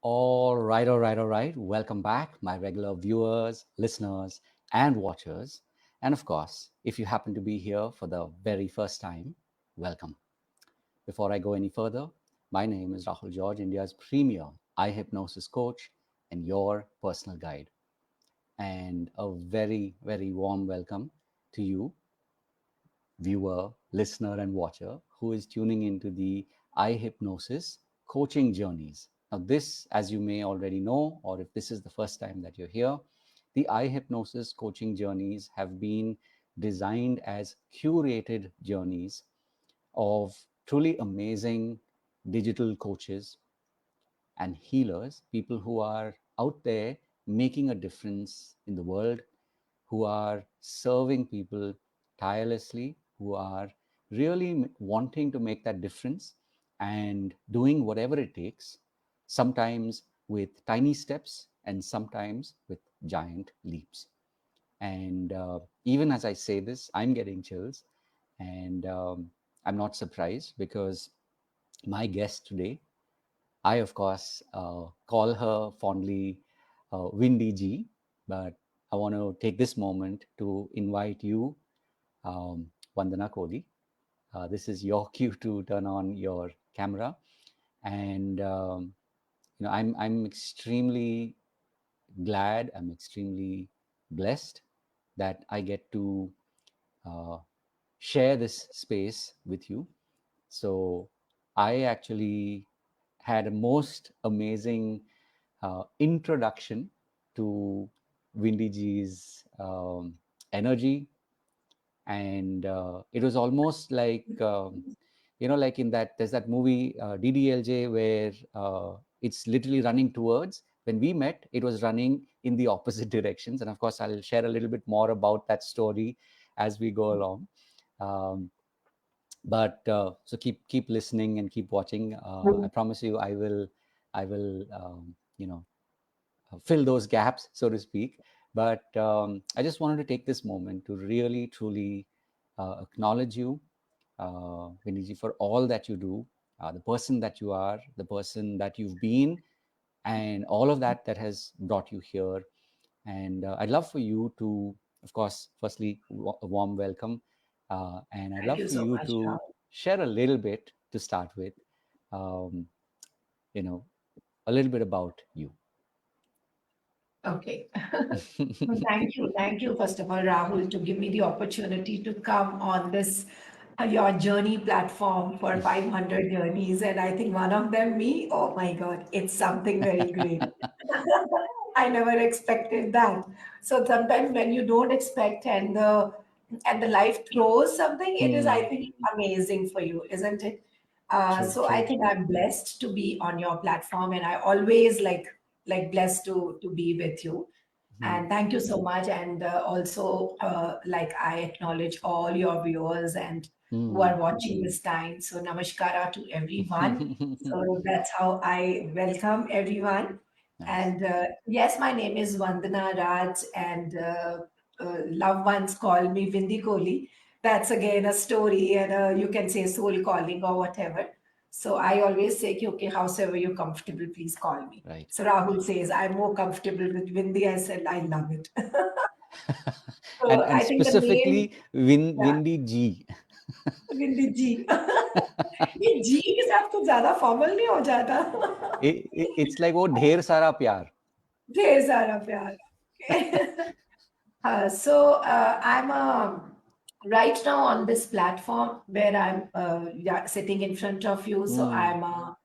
All right. Welcome back, my regular viewers, listeners, and watchers. And of course, if you happen to be here for the very first time, welcome. Before I go any further, my name is Rahul George, India's premier iHypnosis coach and your personal guide. And a very warm welcome to you, viewer, listener, and watcher who is tuning into the iHypnosis coaching journeys. Now, this, as you may already know, or if this is the first time that you're here, the iHypnosis coaching journeys have been designed as curated journeys of truly amazing digital coaches and healers, people who are out there making a difference in the world, who are serving people tirelessly, who are really wanting to make that difference and doing whatever it takes, sometimes with tiny steps and sometimes with giant leaps. And even as I say this, I'm getting chills, and I'm not surprised because my guest today, I, of course, call her fondly Vindi G, but I want to take this moment to invite you, Vandana Kohli. This is your cue to turn on your camera, and I'm extremely glad. I'm extremely blessed that I get to uh, share this space with you. So I actually had a most amazing introduction to Windy G's energy, and it was almost like like in that there's that movie DDLJ where it's literally running towards. When we met, it was running in the opposite directions, and of course, I'll share a little bit more about that story as we go along. Um, but so keep listening and keep watching. I promise you, I will fill those gaps, so to speak. But I just wanted to take this moment to really, truly acknowledge you, Viniji, for all that you do, the person that you are, the person that you've been, and all of that has brought you here. And I'd love for you to, of course, firstly, a warm welcome. And I'd Thank love you for so you much, to Rahul. share a little bit to start with, um, you know, a little bit about you. Okay. Well, thank you, first of all, Rahul, to give me the opportunity to come on this your journey platform for 500 journeys, and I think one of them, me. Oh my God, it's something very great. I never expected that. So sometimes when you don't expect and the life throws something, it is, I Hmm. think, amazing for you, isn't it? True, So I true. think I'm blessed to be on your platform, and I always blessed to be with you. Hmm. And thank you so much. And also, like I acknowledge all your viewers and who Hmm. are watching this time. So namaskara to everyone. So that's how I welcome everyone. Nice. And yes, my name is Vandana Raj, and loved ones call me Vindi Kohli. That's again a story, and you can say soul calling or whatever. So I always say, "Ki, okay, howsoever you're comfortable, please call me." Right. So Rahul says, I'm more comfortable with Vindi. I said, I love it. and So and I think the name, specifically yeah, Windy G. Vindi जी. ये जी के साथ कुछ ज्यादा formal नहीं हो जाता? It's like वो ढेर सारा प्यार. ढेर सारा प्यार. I'm right now on this platform where I'm yeah, sitting in front of you. So Hmm. I'm a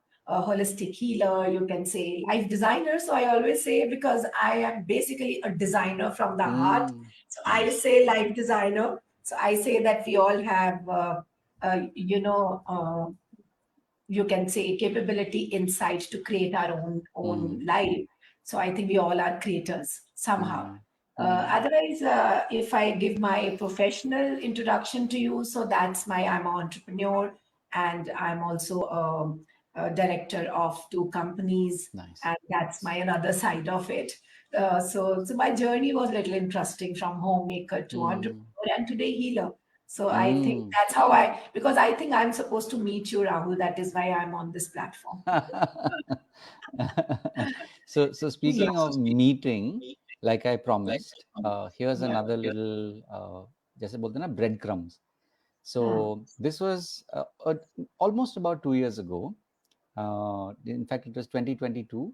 holistic healer, you can say life designer. So I always say because I am basically a designer from the heart. Hmm. So I Nice. say life designer. So I say that we all have, you can say capability, insight to create our own Hmm. life. So I think we all are creators somehow. Hmm. Hmm. Otherwise, if I give my professional introduction to you, so I'm an entrepreneur, and I'm also a director of two companies, Nice. and that's my another side of it. So my journey was a little interesting, from homemaker to Hmm. entrepreneur and today healer. So I think Hmm. that's because I think I'm supposed to meet you, Rahul. That is why I'm on this platform. So speaking of meeting, like I promised, here's Yeah. another little, जैसे बोलते हैं ना, breadcrumbs. Hmm. So this was almost about 2 years ago. In fact, it was 2022,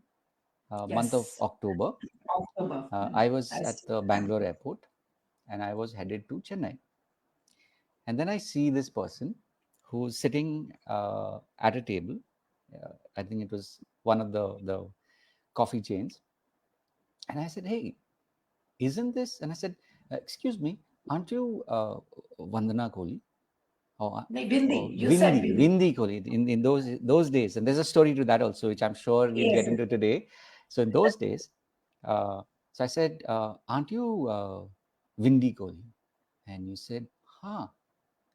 month of Yes. October. October. I was Yes. at the Bangalore airport and I was headed to Chennai. And then I see this person who's sitting at a table. I think it was one of the coffee chains. And I said, "Hey, isn't this?" And I said, "Excuse me, aren't you Vandana Kohli?" Or, No, Bindi. or You said Bindi. Vindi Kohli in those days. And there's a story to that also, which I'm sure we'll Yes. get into today. So in those days, uh, so I said, "Aren't you Vindi Kohli?" And you said, "Huh."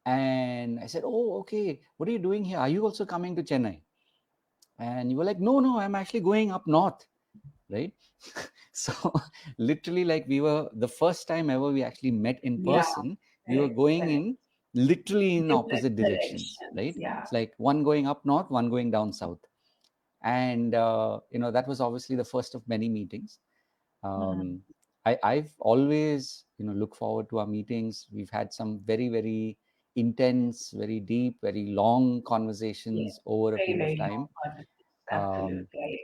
And I said, "Oh, okay. What are you doing here? Are you also coming to Chennai?" And you were like, "No, no, I'm actually going up north." Right? So literally, like, we were the first time ever we actually met in Yeah. person. We were Correct. going Correct. in literally in Different opposite directions, directions. right? Yeah. It's like one going up north, one going down south. And that was obviously the first of many meetings. Hmm. um, I've always look forward to our meetings. We've had some very, very intense, very deep, very long Yeah. conversations over a Very, period of very long time. conversations. um, Absolutely. Right.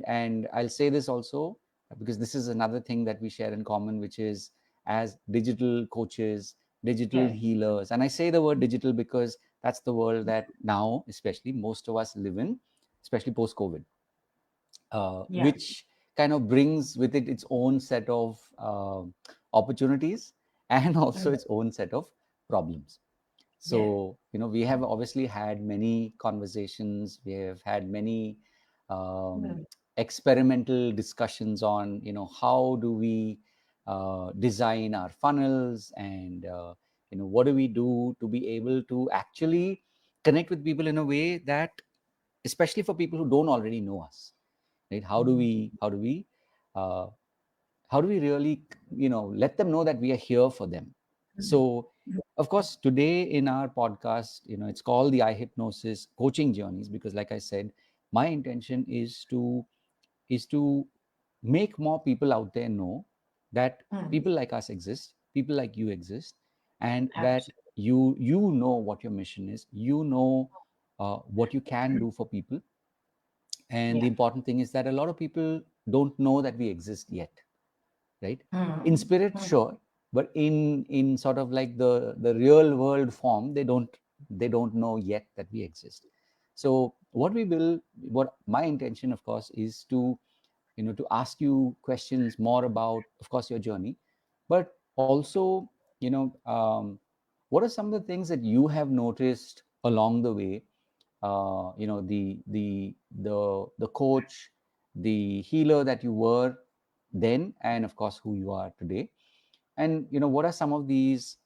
and I'll say this also, because this is another thing that we share in common, which is, as digital coaches, digital Correct. healers. And I say the word digital because that's the world that now especially most of us live in, especially post COVID, Yeah. which kind of brings with it its own set of opportunities and also Hmm. its own set of problems. Yeah. So, we have obviously had many conversations. We have had many um, Hmm. experimental discussions on, how do we design our funnels, and, what do we do to be able to actually connect with people in a way that, especially for people who don't already know us, right? Uh, how do we really let them know that we are here for them? So of course today in our podcast, it's called the iHypnosis coaching journeys, because like I said, my intention is to make more people out there know that Hmm. people like us exist, people like you exist, and that Absolutely. you know what your mission is, what you can do for people. And the Yeah. important thing is that a lot of people don't know that we exist yet, right? In Hmm. spirit, Hmm. sure, but in sort of like the real world form, they don't know yet that we exist. So what my intention, of course, is to ask you questions more about, of course, your journey, but also, what are some of the things that you have noticed along the way, the coach, the healer that you were then, and of course who you are today. And what are some of these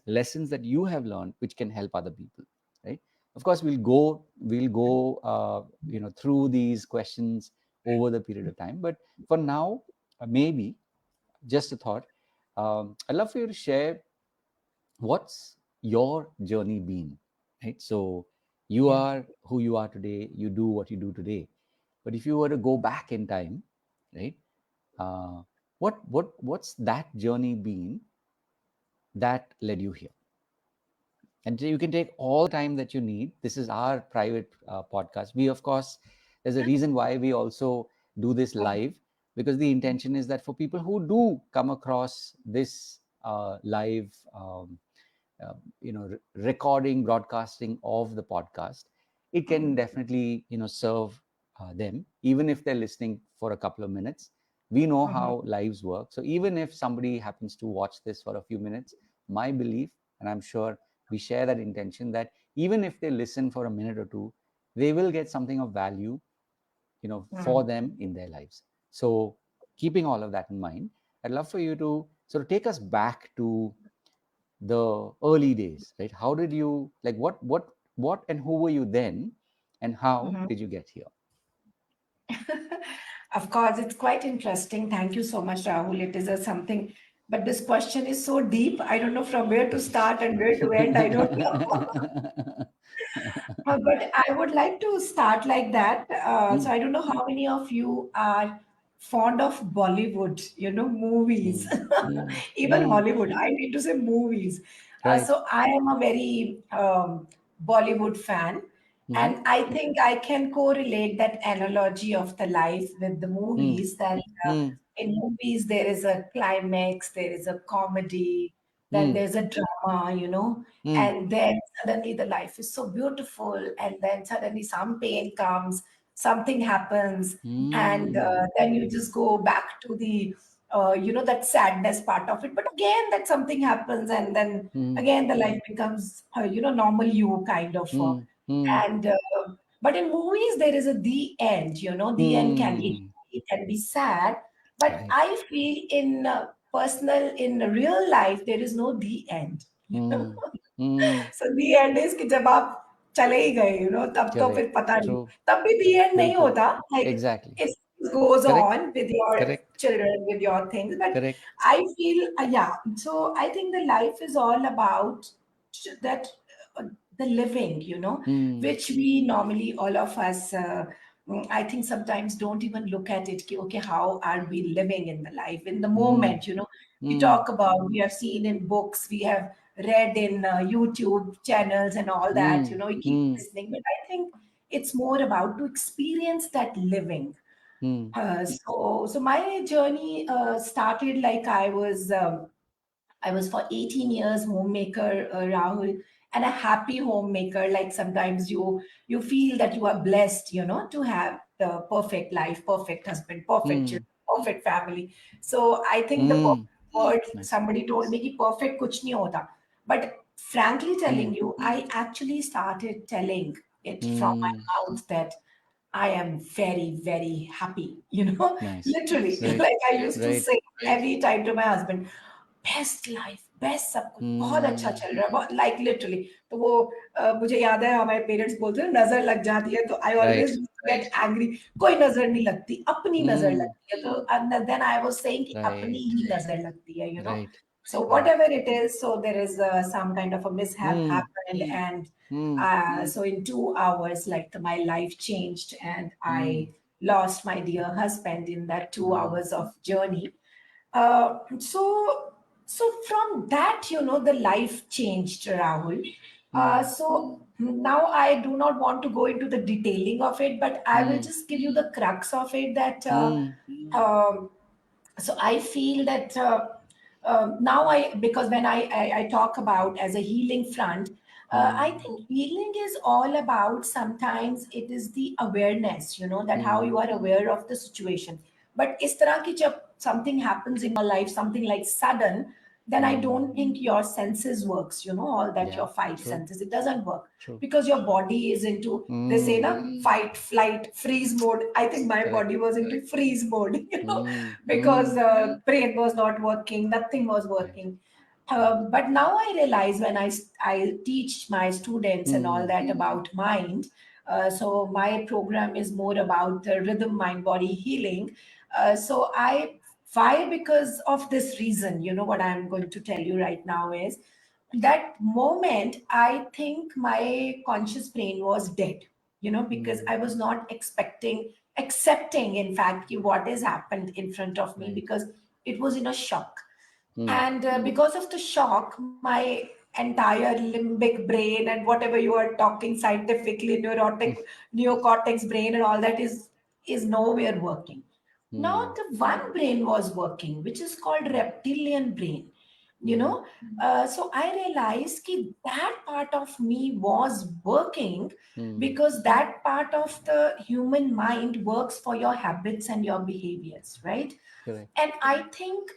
lessons that you have learned which can help other people, right? Of course we'll go through these questions over the period of time, but for now, maybe just a thought. I'd love for you to share what's your journey been, right? So you Yeah. are who you are today, you do what you do today, but if you were to go back in time, right, uh, what's that journey been that led you here? And you can take all the time that you need. This is our private podcast. We, of course, there's a reason why we also do this live, because the intention is that for people who do come across this live, recording, broadcasting of the podcast, it can definitely serve them, even if they're listening for a couple of minutes. We know Mhm. how lives work, so even if somebody happens to watch this for a few minutes, my belief, and I'm sure we share that intention, that even if they listen for a minute or two, they will get something of value for Mhm. them in their lives. So keeping all of that in mind, I'd love for you to sort of take us back to the early days, right? How did you, like, what and who were you then, and how Mhm. did you get here? Of course, it's quite interesting. Thank you so much, Rahul. It is a something, but this question is so deep. I don't know from where to start and where to end. I don't know. But I would like to start like that. So Mm, I don't know how many of you are fond of Bollywood, movies, mm, mm, even mm. Hollywood. I need to say movies. Right. So I am a very Bollywood fan, Mm-hmm. and I think I can correlate that analogy of the life with the Mm, movies. That mm, in movies there is a climax, there is a comedy, then mm, there's a drama, mm, and then suddenly the life is so beautiful, and then suddenly some pain comes, something happens, and mm, then you just go back to the that sadness part of it, but again that something happens, and then mm, again the life becomes normal you kind of mm, mm, and but in movies there is a the end, the end can be mm. happy, it can be sad, but Right. I feel in personal, in real life there is no the end. Mm, mm. So the and is कि जब आप चले ही गए तब तो फिर Correct. पता नहीं, True. तब भी दी एंड नहीं Bilkul. होता, like Exactly. it goes Correct. on with your Correct. children, with your things, but Correct. I feel yeah, so I think the life is all about that uh, the living, Mm, which we normally all of us I think sometimes don't even look at it ki, okay, how are we living in the life in the mm, moment, we mm, talk about, we have seen in books, we have read in YouTube channels and all that, mm, you keep mm, listening. But I think it's more about to experience that living. mm, So my journey started like I was for 18 years homemaker, Rahul, and a happy homemaker. Like sometimes you feel that you are blessed, to have the perfect life, perfect husband, perfect children, mm, perfect family. So I think the mm. perfect word, Nice. somebody told me कि perfect कुछ नहीं होता. But frankly Mm, telling you, I actually started telling it from my mm. mouth that I am very, very happy, Nice. literally. Right. Like I used to Right. say every time to my husband, best life best सब कुछ बहुत अच्छा Mm, चल रहा है, बहुत like literally. तो वो मुझे याद है हमारे पेरेंट्स बोलते हैं नजर लग जाती है, तो आई right. Always get angry. कोई नजर नहीं लगती, अपनी नजर Mm, लगती है. तो देन आई वाज सेइंग कि अपनी right. ही नजर लगती है, Right. so Right. whatever it is, so there is some kind of a mishap Mm, happened, and mm, so in 2 hours, like my life changed, and mm, I lost my dear husband in that two mm, hours of journey. So from that, the life changed, Rahul. mm, So now I do not want to go into the detailing of it, but I will mm, just give you the crux of it that mm, um, so I feel that now I, because when I talk about as a healing front, I mm, think healing is all about, sometimes it is the awareness, that how mm, you are aware of the situation. But is tarah ki jab something happens in your life, something like sudden, then I mm. don't think your senses works, all that Yeah. your five True. senses, it doesn't work, True. because your body is into, they say Mm, na, fight, flight, freeze mode. I think my correct. body was into freeze mode, Mm, because mm, brain was not working, nothing was right. working. Right. But now I realize when I teach my students and all Mm, that about mind. So my program is more about the rhythm, mind, body healing. So I why because of this reason, what I'm going to tell you right now is that moment I think my conscious brain was dead, because mm, I was not accepting in fact what has happened in front of me, right. because it was in a shock. Mm, And because of the shock, my entire limbic brain and whatever you are talking scientifically, neurotic neocortex brain and all that is nowhere working. Now mm, the one brain was working, which is called reptilian brain. mm, So I realized that that part of me was working, mm, because that part of the human mind works for your habits and your behaviors, right? correct. And I think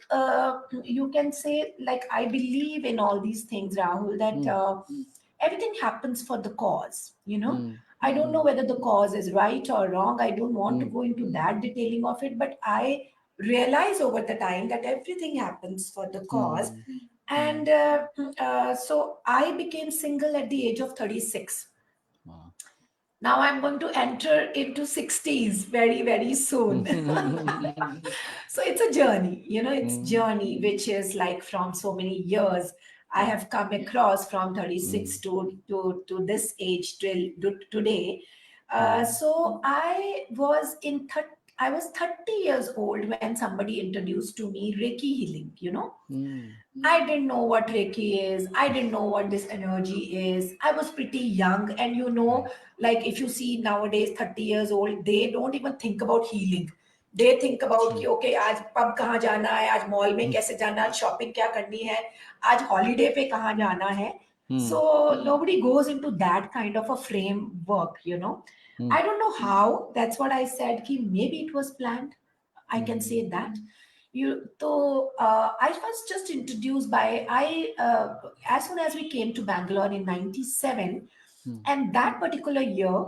you can say, like, I believe in all these things, Rahul, that Mm, everything happens for the cause, mm, I don't know mm, whether the cause is right or wrong. I don't want to mm, go into that detailing of it, but I realize over the time that everything happens for the cause. mm, And mm. so I became single at the age of 36. Wow. Now I'm going to enter into 60s very, very soon. So it's a journey, it's Mm, journey which is like from so many years. I have come across from mm, 36 to this age till today. mm, So I was 30 years old when somebody introduced to me Reiki healing, you know. mm, I didn't know what Reiki is. I didn't know what this energy is. I was pretty young. And right. like if you see nowadays 30 years old, they don't even think about healing. They think about कि True. okay आज pub कहाँ जाना है, आज mall में Mm, कैसे जाना है, आज shopping क्या करनी है, आज holiday पे कहाँ जाना है. mm, So nobody goes into that kind of a framework, you know. mm, I don't know how. That's what I said. कि maybe it was planned. I can mm, say that. I was just introduced by I as soon as we came to Bangalore in '97, mm, and that particular year,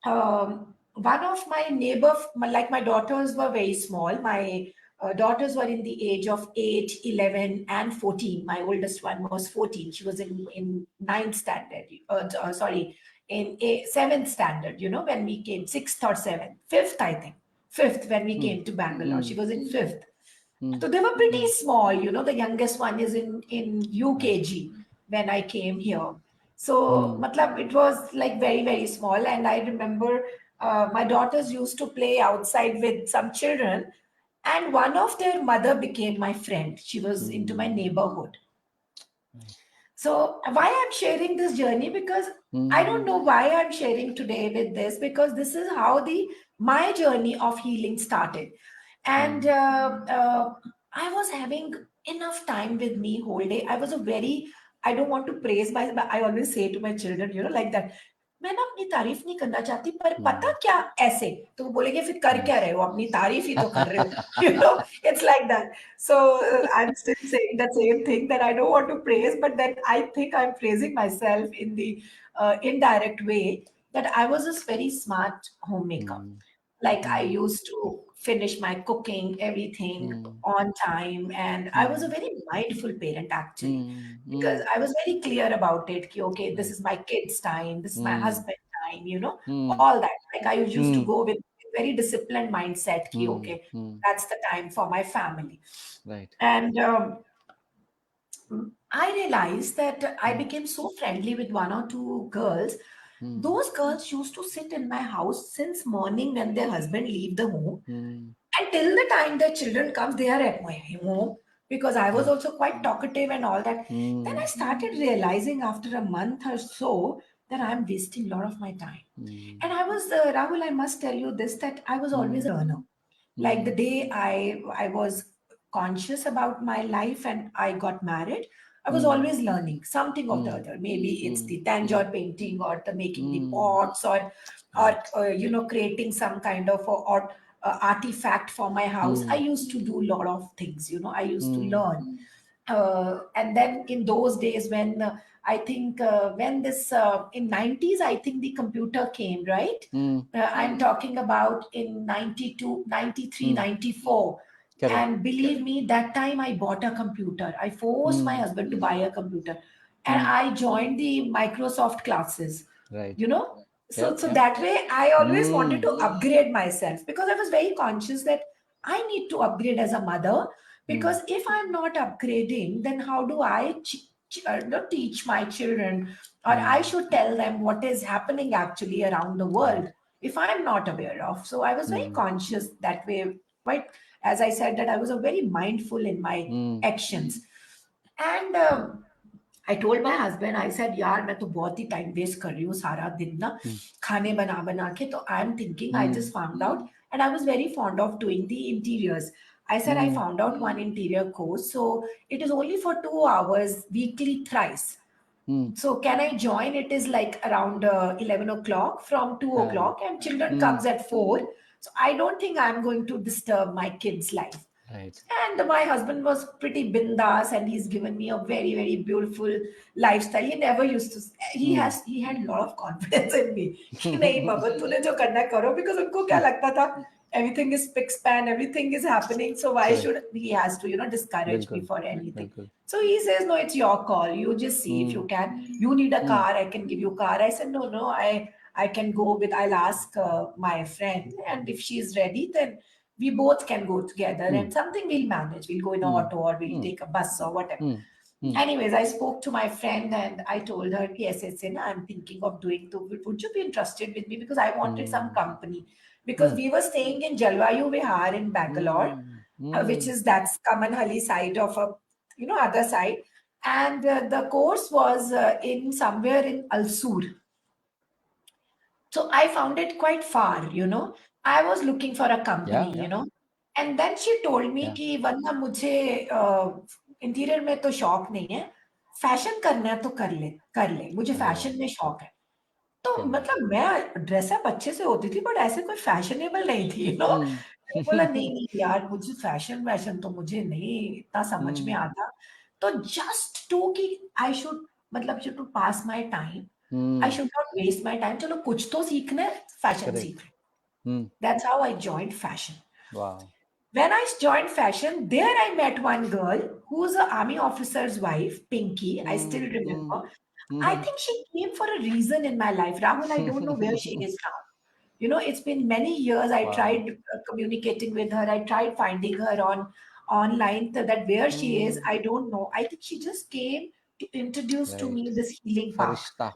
one of my neighbor, like my daughters were very small. My daughters were in the age of 8, 11, and 14. My oldest one was 14. She was in ninth standard. Sorry, in seventh standard. You know, when we came, sixth or seventh, fifth, I think, fifth when we mm, came to Bangalore. She mm, was in fifth. mm. So they were pretty small, you know. The youngest one is in Right. UKG when I came here. So, Mm, matlab, it was like very, very small. And I remember my daughters used to play outside with some children, and one of their mother became my friend. She was into my mm, neighborhood. right. So why I'm sharing this journey? Because I don't Mm, know why I'm sharing today with this, because this is how the my journey of healing started. And mm, I was having enough time with me whole day. I was a very, I don't want to praise my, but I always say to my children, you know, like that, मैं ना अपनी तारीफ नहीं करना चाहती, पर पता mm, क्या ऐसे, तो वो बोलेंगे फिर कर क्या right. रहे हो, अपनी तारीफ ही तो कर रहे हो. You know, it's like that. So I'm still saying the same thing, that I don't want to praise, but then I think I'm praising myself in the indirect way, that I was this very smart homemaker. Mm, Like I mm, used to finish my cooking, everything mm, on time, and I was a mm, very mindful parent actually, mm, because mm, I was very clear about it. Ki, okay, this right. is my kids' time, this is my Mm, husband time, you know, mm, all that. Like I used to mm, go with very disciplined mindset. Ki, mm, okay, mm, that's the time for my family. right. And I realized that I Mm, became so friendly with one or two girls. mm, Those girls used to sit in my house since morning when their husband leave the home, mm, until the time their children comes, they are at my home, because I was right. also quite talkative and all that. Then I Mm, started realizing after a month or so that I'm wasting a lot of my time. And mm, I was, Rahul, I must tell you this, that I was always mm, a learner. Like the mm, day I was conscious about my life and I got married, I was mm, always learning something of the mm, other. Maybe it's mm, the mm, tanjore painting, or the making the mm, pots, or right. you know, creating some kind of artifact for my house. I Mm, used to do a lot of things, you know. I used to mm, learn. And then in those days when I think when this in 90s, I think the computer came, right? mm, I'm talking about in 92, 93, mm, 94. correct. And believe me, that time I bought a computer. I forced my Mm, husband to buy a computer. And mm, I joined the Microsoft classes, right. you know. So, Yep, so yep. that way I always wanted Mm, to upgrade myself, because I was very conscious that I need to upgrade as a mother. mm, Because if I'm not upgrading, then how do I not teach my children, or I mm, should tell them what is happening actually around the right. world if I'm not aware of? So I was very Mm, conscious that way. Quite, as I said, that I was a very mindful in my mm, actions. And I told my husband, I said यार मैं तो बहुत ही time waste कर रही हूँ सारा दिन ना, mm, खाने बना बना के. तो I am thinking, I mm, just found out, and I was very fond of doing the interiors. I said I mm, found out one interior course, so it is only for 2 hours weekly thrice. mm, So can I join? It is like around 11 o'clock from 2 uh, o'clock, and children mm, comes at 4. So I don't think I'm going to disturb my kids' life. right. And my husband was pretty bindas, and he's given me a very, very beautiful lifestyle. He never used to, Mm, he had a lot of confidence in me. कि नहीं बाबा तूने जो करना है करो, because उनको क्या लगता था, everything is spick span, everything is happening. So why correct. should he has to, you know, discourage me Bilkul. for anything? Bilkul. So he says, no, it's your call. You just see if you Mm, can. You need a mm, car, I can give you a car. I said, no, no, I can go with, I'll ask my friend. And if she's ready, then we both can go together, mm, and something we'll manage. We'll go in an mm, auto, or we'll mm, take a bus or whatever. mm, Mm. Anyways, I spoke to my friend and I told her, yes, yes, and I'm thinking of doing to. Would you be interested with me? Because I wanted some Mm. company. Because Mm. we were staying in Jalwayu Vihar in Bangalore, Mm. which Mm. is that's Kamanhalli side of a, other side. And the course was in somewhere in Alsur. So I found it quite far. I was looking for a Yeah, company, yeah, and then she told me yeah. कि वरना मुझे interior में तो शौक नहीं है, fashion करना है तो कर ले मुझे Oh, फैशन में शौक है। तो correct. मतलब मैं ड्रेसअप अच्छे से होती थी बट ऐसे कोई फैशनेबल नहीं थी। Mm. मैंने बोला नहीं नहीं यार मुझे फैशन वैशन तो मुझे नहीं इतना समझ में Mm. आता। तो जस्ट टू कि आई शुड मतलब to pass my time, I Mm. Should not waste my time, चलो कुछ तो सीखना है, फैशन सीख Correct. रहे। Mm. That's how I joined fashion. Wow. When I joined fashion, there I met one girl who's an army officer's wife, Pinky. I still Mm. Mm. remember. I Mhm. think she came for a reason in my life. Rahul, I don't know where she is now. It's been many years. I Wow. tried communicating with her. I tried finding her on online. That where she is, Mm. I don't know. I think she just came to introduce to Right. me this healing path. Farishta.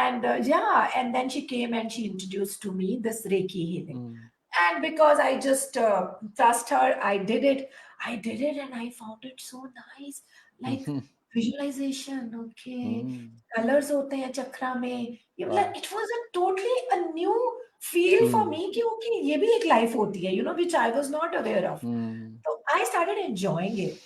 And yeah, and then she came and she introduced to me this Reiki healing. Mm. And because I just trust her, I did it. I did it and I found it so nice. Like Mhm. visualization, okay. Mm. Colors होते हैं चक्रा में. ये मतलब Wow. it was a totally a new feel for Mm. me कि okay ये भी एक life होती है, which I was not aware of. Mm. So I started enjoying it.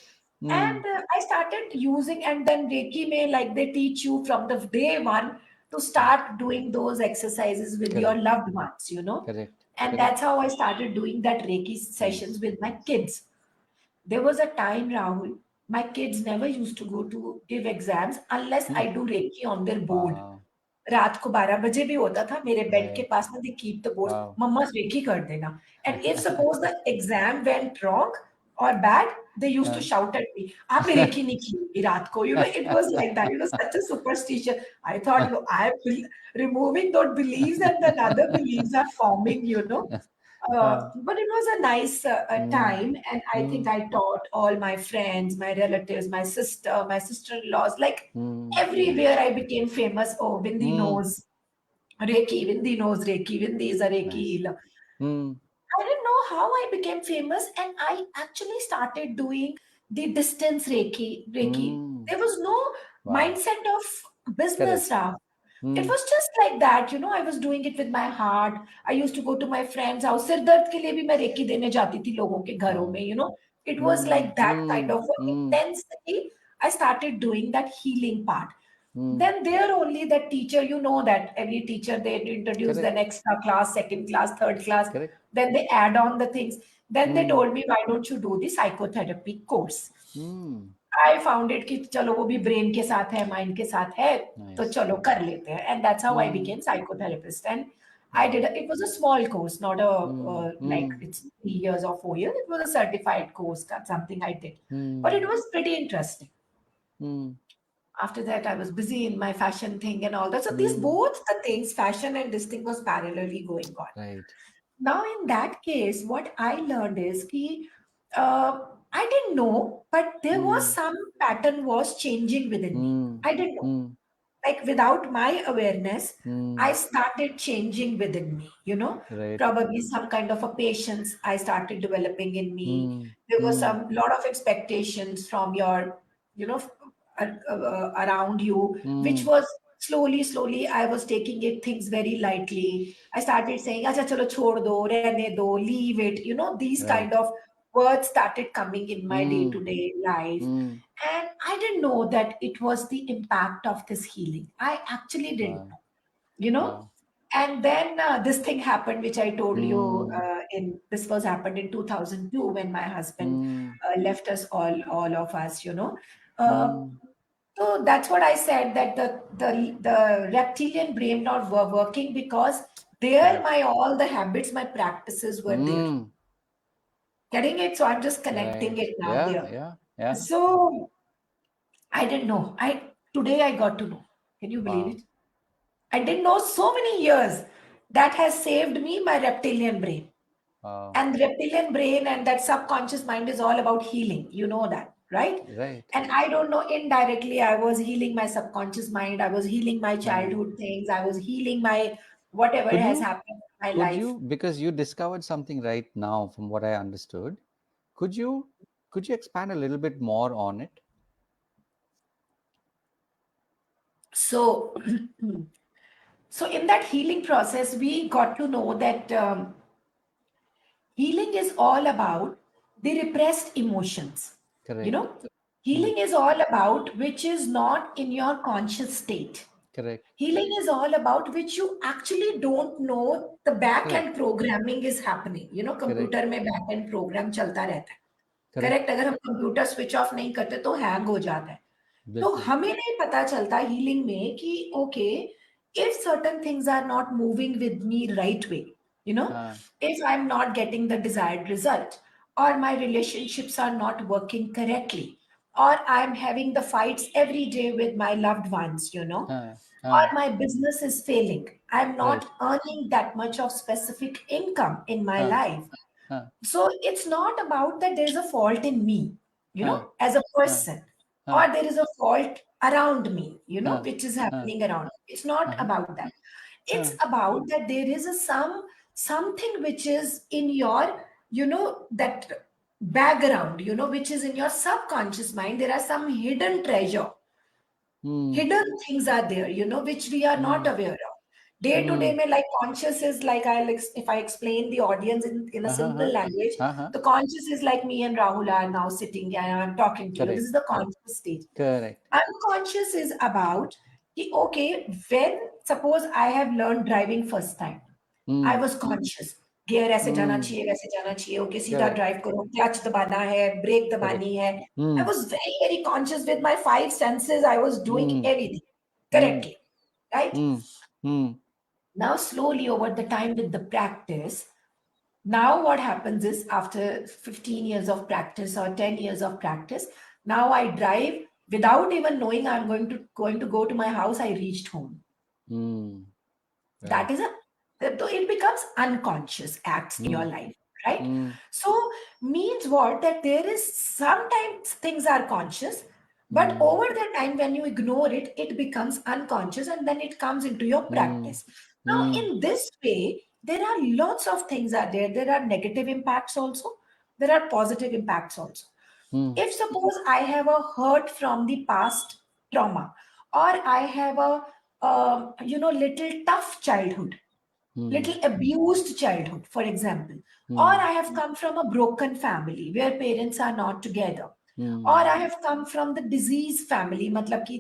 Mm. And I started using, and then Reiki may like they teach you from the day one to Right. start doing those exercises with your Correct. loved ones. Correct. And Correct. that's how I started doing that Reiki Nice. sessions with my Nice. kids. There was a time, Rahul, my kids never used to go to give exams unless Mm. I do Reiki on their board. Wow. रात को 12 बजे भी होता था मेरे bed के Right. पास में they keep the board Wow. मम्मा रेकी कर देना and if suppose the exam went wrong or bad, they used to Uh. shout at me, आपने रेकी नहीं की होगी रात को, it was like that, such a superstition. I thought, removing those beliefs and then other beliefs are forming. But it was a nice Mm. time, and I think Mm. I taught all my friends, my relatives, my sister, my sister-in-laws, like Mm. everywhere Nice. I became famous. Oh, Vindi Mm. knows Reiki, Vindi knows Reiki, Vindi is a Reiki Nice. healer. Mm. I didn't know how I became famous, and I actually started doing the distance Reiki. Reiki. Mm. There was no Wow. mindset of business, Correct. Raf. It Mm. was just like that, I was doing it with my heart. I used to go to my friend's house. सिर दर्द के लिए भी मैं recce देने जाती थी लोगों के घरों Wow. में. It was Mm. like that kind Mm. of Mm. intensity. I started doing that healing part. Mm. Then there only that teacher, that every teacher they introduce Correct. an extra class, second class, third class. Correct. Then they add on the things. Then they Mm. told me, why don't you do the psychotherapy course? Mm. I found it कि चलो वो भी brain के साथ है, mind के साथ है, तो Nice. चलो कर Nice. लेते हैं. And that's how I Mm. became psychotherapist. And I did. Wow. It was a small course, not a Mm. like Mm. it's 3 years or 4 years. It was a certified course. That's something I did, but it Mm. was pretty interesting. Mm. After that, I was busy in my fashion thing and all that. So these Mm. both the things, fashion and this thing, was parallelly going on. Right. Now, in that case, what I learned is कि I didn't know, but there was Mm. some pattern was changing within me. Mm. I didn't know. Mm. Like without my awareness, I Mm. started changing within me. Right. Probably some kind of a patience I started developing in me. Mm. There was Mm. some lot of expectations from your, around you, which Mm. was slowly, I was taking it things very lightly. I started saying, "Acha chalo chhod do, rehne do, leave it." These kind Right. of words started coming in my Mm. day-to-day life. Mm. And I didn't know that it was the impact of this healing. I actually didn't Wow. know, you know. Wow. And then this thing happened, which I told you Mm. in this was happened in 2002 when my husband Mm. left us all of us. Uh, Mm. so that's what I said, that the reptilian brain not were working because there Right. my all the habits, my practices were there. Mm. Getting it? So I'm just connecting Right. it now Yeah. there. Yeah. Yeah. So I didn't know. I today I got to know. Can you believe Wow. it? I didn't know so many years. That has saved me my reptilian brain. Wow. And reptilian brain and that subconscious mind is all about healing. You know that. right? Right. And I don't know, indirectly, I was healing my subconscious mind, I was healing my Uh, childhood things, I was healing my whatever could has you, happened in my could life. you, because you discovered something right now, from what I understood, could you, could you expand a little bit more on it? So, so in that healing process, we got to know that healing is all about the repressed emotions. You Correct. know, Hmm. healing is all about which is not in your conscious state. Correct. Healing is all about which you actually don't know the back Correct. end programming is happening. Correct. Computer में back and programme चलता रहता है. Correct. Correct. अगर हम computer switch off नहीं करते तो hang हो जाता है. तो बिल्कुल. हमें नहीं पता चलता हीलिंग में कि okay, if certain things are not moving with me right way, you know, हाँ. if I'm not getting the desired result, or my relationships are not working correctly, or I'm having the fights every day with my loved ones, हाँ. or हाँ. my business is failing, I'm not Right. earning that much of specific income in my हाँ. life. हाँ. So it's not about that there's a fault in me, हाँ. as a हाँ. person, हाँ. or there is a fault around me, हाँ. which is हाँ. happening around me. It's not हाँ. about that. It's हाँ. about that there is something which is in your, that background, which is in your subconscious mind. There are some hidden treasure, Hmm. hidden things are there, which we are not Hmm. aware of. Day to day, Hmm. mein, like conscious is like if I explain the audience in a हाँ. simple हाँ. language, हाँ. हाँ. the conscious is like me and Rahul are now sitting and I'm talking to you. This Correct. is the conscious stage. Correct. Unconscious is about, okay, when suppose I have learned driving first time, I Hmm. was conscious. Gear ऐसे जाना Hmm. चाहिए, वैसे जाना चाहिए, okay सीधा Correct. Drive करो, clutch दबाना है, ब्रेक Correct. दबानी है. I Hmm. was very, very conscious with my five senses. I was doing Hmm. everything Hmm. correctly, right? Hmm. Hmm. Now, slowly over the time with the practice, now what happens is after 15 years of practice or 10 years of practice, now I drive without even knowing I'm going to go to my house. I reached home. Hmm. That Right. is a, so it becomes unconscious acts in your Hmm. life, right? Hmm. So means what, that there is sometimes things are conscious, but Hmm. over the time when you ignore it, it becomes unconscious and then it comes into your Hmm. practice. Now Hmm. in this way, there are lots of things are there. There are negative impacts also, there are positive impacts also. Hmm. If suppose I have a hurt from the past trauma, or I have a little tough childhood, Hmm. little abused childhood, for example, or Hmm. I have come from a broken family where parents are not together, or Hmm. I have come from the disease family, matlab ki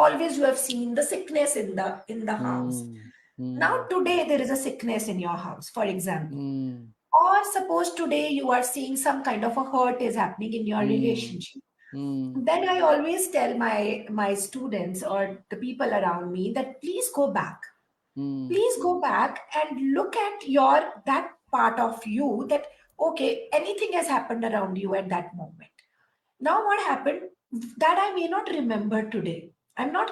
always you have seen the sickness in the house. Hmm. Now Hmm. today there is a sickness in your house, for example, Hmm. or suppose today you are seeing some kind of a hurt is happening in your Hmm. relationship. Hmm. Then I always tell my students or the people around me that Hmm. please go back and look at your that part of you, that okay, anything has happened around you at that moment. Now what happened, that I may not remember today, I'm not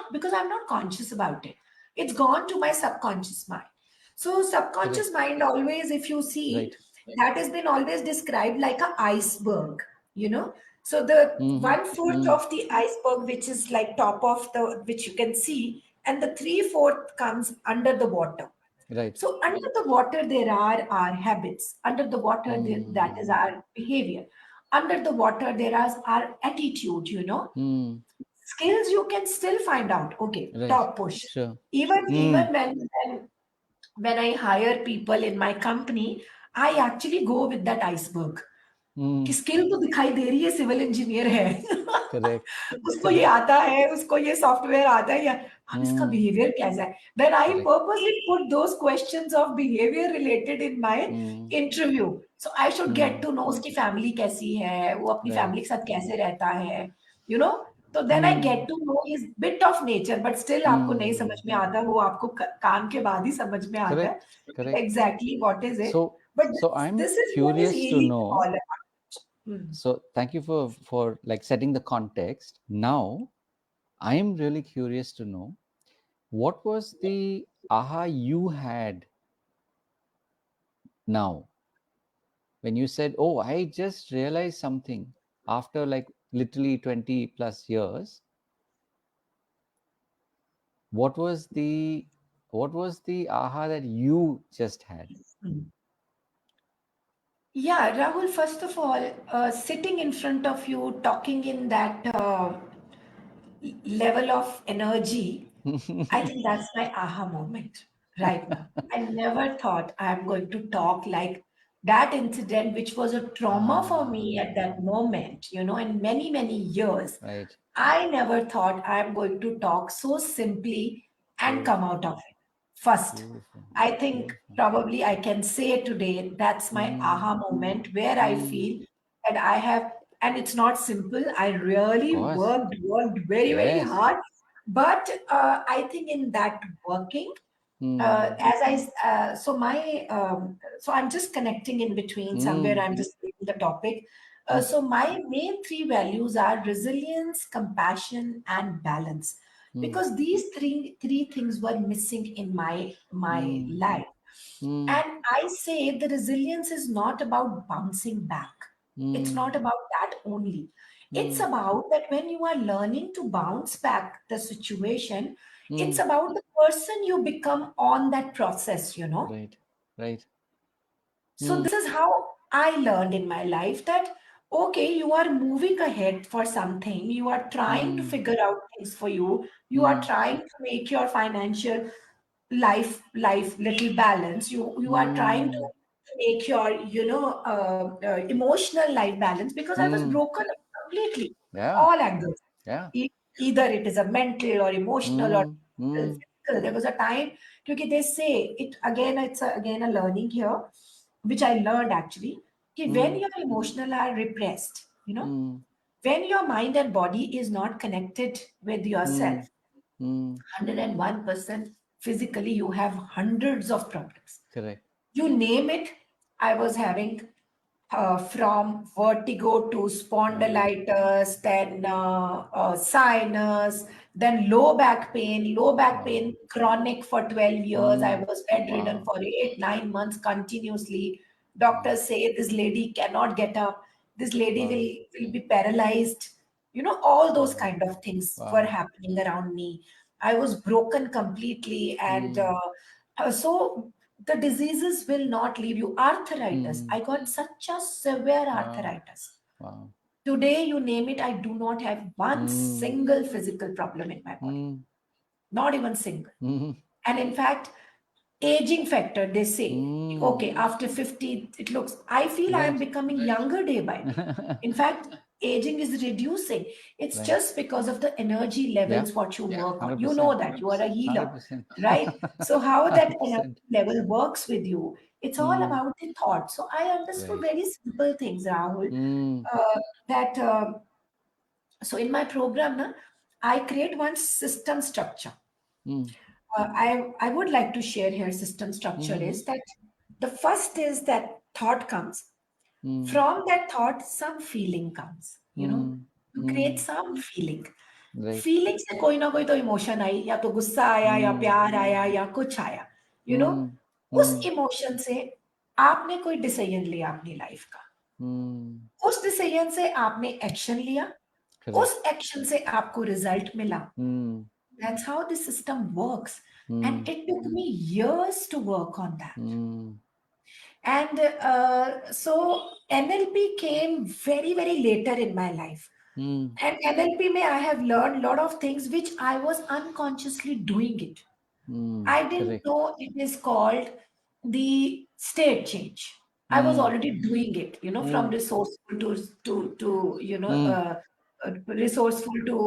conscious about it. It's gone to my subconscious mind. So Correct. subconscious mind always, if you see, Right. that has been always described like a iceberg, you know. So the Hmm. 1/4 Hmm. of the iceberg, which is like top of the, which you can see, and the 3/4 comes under the water. Right. So under the water, there are our habits. Under the water, that is Hmm. our behavior. Under the water, there is our attitude, Hmm. skills you can still find out. Okay, Right. top push. Sure. Hmm. Even when I hire people in my company, I actually go with that iceberg. कि Hmm. Skill तो दिखाई दे रही है, civil engineer है. Correct. उसको ये Correct. आता है, उसको ये सॉफ्टवेयर आता है, या अब इसका Hmm. बिहेवियर कैसा है. Then I Correct. purposely put those questions of behavior related in my Hmm. interview. So I should get Hmm. to know उसकी फैमिली कैसी है, वो अपनी Right. फैमिली के साथ कैसे रहता है, you know. तो then I get Hmm. to know his bit of nature, but still आपको नहीं समझ Hmm. में आता, वो आपको काम के बाद ही समझ में आता है Correct. Correct. exactly what is it. So, But so I'm this is what is curious to healing know. all about. Hmm. So, thank you for like setting the context. Now, I am really curious to know what was the aha you had now when you said, "Oh, I just realized something after like literally 20 plus years, what was the what was the aha that you just had? Mm. Yeah, Rahul, first of all, sitting in front of you, talking in that level of energy, I think that's my aha moment right now. I never thought I'm going to talk like that incident, which was a trauma for Ah, me at that moment, in many, many years. right. I never thought I'm going to talk so simply and come Beautiful. out of it. First, Beautiful. I think Beautiful. probably I can say today that's my Mm, aha moment where I mm. feel that I have, and it's not simple. I Of really course. worked very, very Yes. hard. But I think in that working, Mm, so I'm just connecting in between somewhere. mm, I'm just taking the topic. mm, So my main three values are resilience, compassion, and balance, mm, because these three things were missing in my mm, life. mm, And I say the resilience is not about bouncing back. It's mm, not about that only. It's mm, about that when you are learning to bounce back the situation, it's mm. about the person you become on that process. Right. Right. So Mm, this is how I learned in my life that, okay, you are moving ahead for something, you are trying to mm, figure out things for you, you are mm, trying to make your financial life little balance, you are trying to mm, make your emotional life balance, because I was mm. broken completely, Yeah. all angles. Yeah. Either it is a mental or emotional or Mm, mm, physical. There was a time, because they say it again, again a learning here, which I learned actually, कि when mm, your emotional are repressed, mm, when your mind and body is not connected with mm, yourself, mm. 101% physically, you have hundreds of problems. Correct. You name it, I was having, from vertigo to Wow. spondylitis, then sinus, then low back Wow. pain, chronic for 12 years. I Mm. was bedridden Wow. for 8, 9 months continuously. Wow. Doctors say this lady cannot get up, this lady Wow. will be paralyzed. All those Wow. kind of things were Wow. happening around me. I was broken completely, and Mm. so the diseases will not leave you. Arthritis. Mm. I got such a severe Wow. arthritis. Wow. Today, you name it, I do not have one Mm. single physical problem in my body. Mm. Not even single. Mm. And in fact, aging factor, they say, Mm. okay, after 50, it looks, I feel I am Right. becoming younger day by day. In fact, aging is reducing. It's Right. just because of the energy Yeah. levels what you work on. You know 100%. that you are a healer, 100%. right? So how that energy 100%. level works with you, it's all Mm. about the thought. So I understood Right. very simple things, Rahul, Mm. that so in my program, I create one system structure. Mm. I would like to share here system structure Mm-hmm. is that the first is that thought comes. Mm. From that thought, some feeling comes. Mm. You create Mm. some feeling. Right. Feeling से कोई ना कोई तो emotion I, या तो गुस्सा आया या Mm. प्यार आया या कुछ आया यू नो Mm. उस Mm. इमोशन से आपने कोई डिसीजन लिया अपनी लाइफ का, Mm. उस डिसीजन से आपने एक्शन लिया, Correct. उस एक्शन से आपको रिजल्ट मिला. Mm. That's how the system works. And Mm. it took me years to work on that. Mm. And so NLP came very, very later in my life. Mm. And NLP, may I have learned a lot of things which I was unconsciously doing it. Mm. I didn't Correct. know it is called the state change. I was Mm. already doing it, from Mm. resourceful to Mm. resourceful to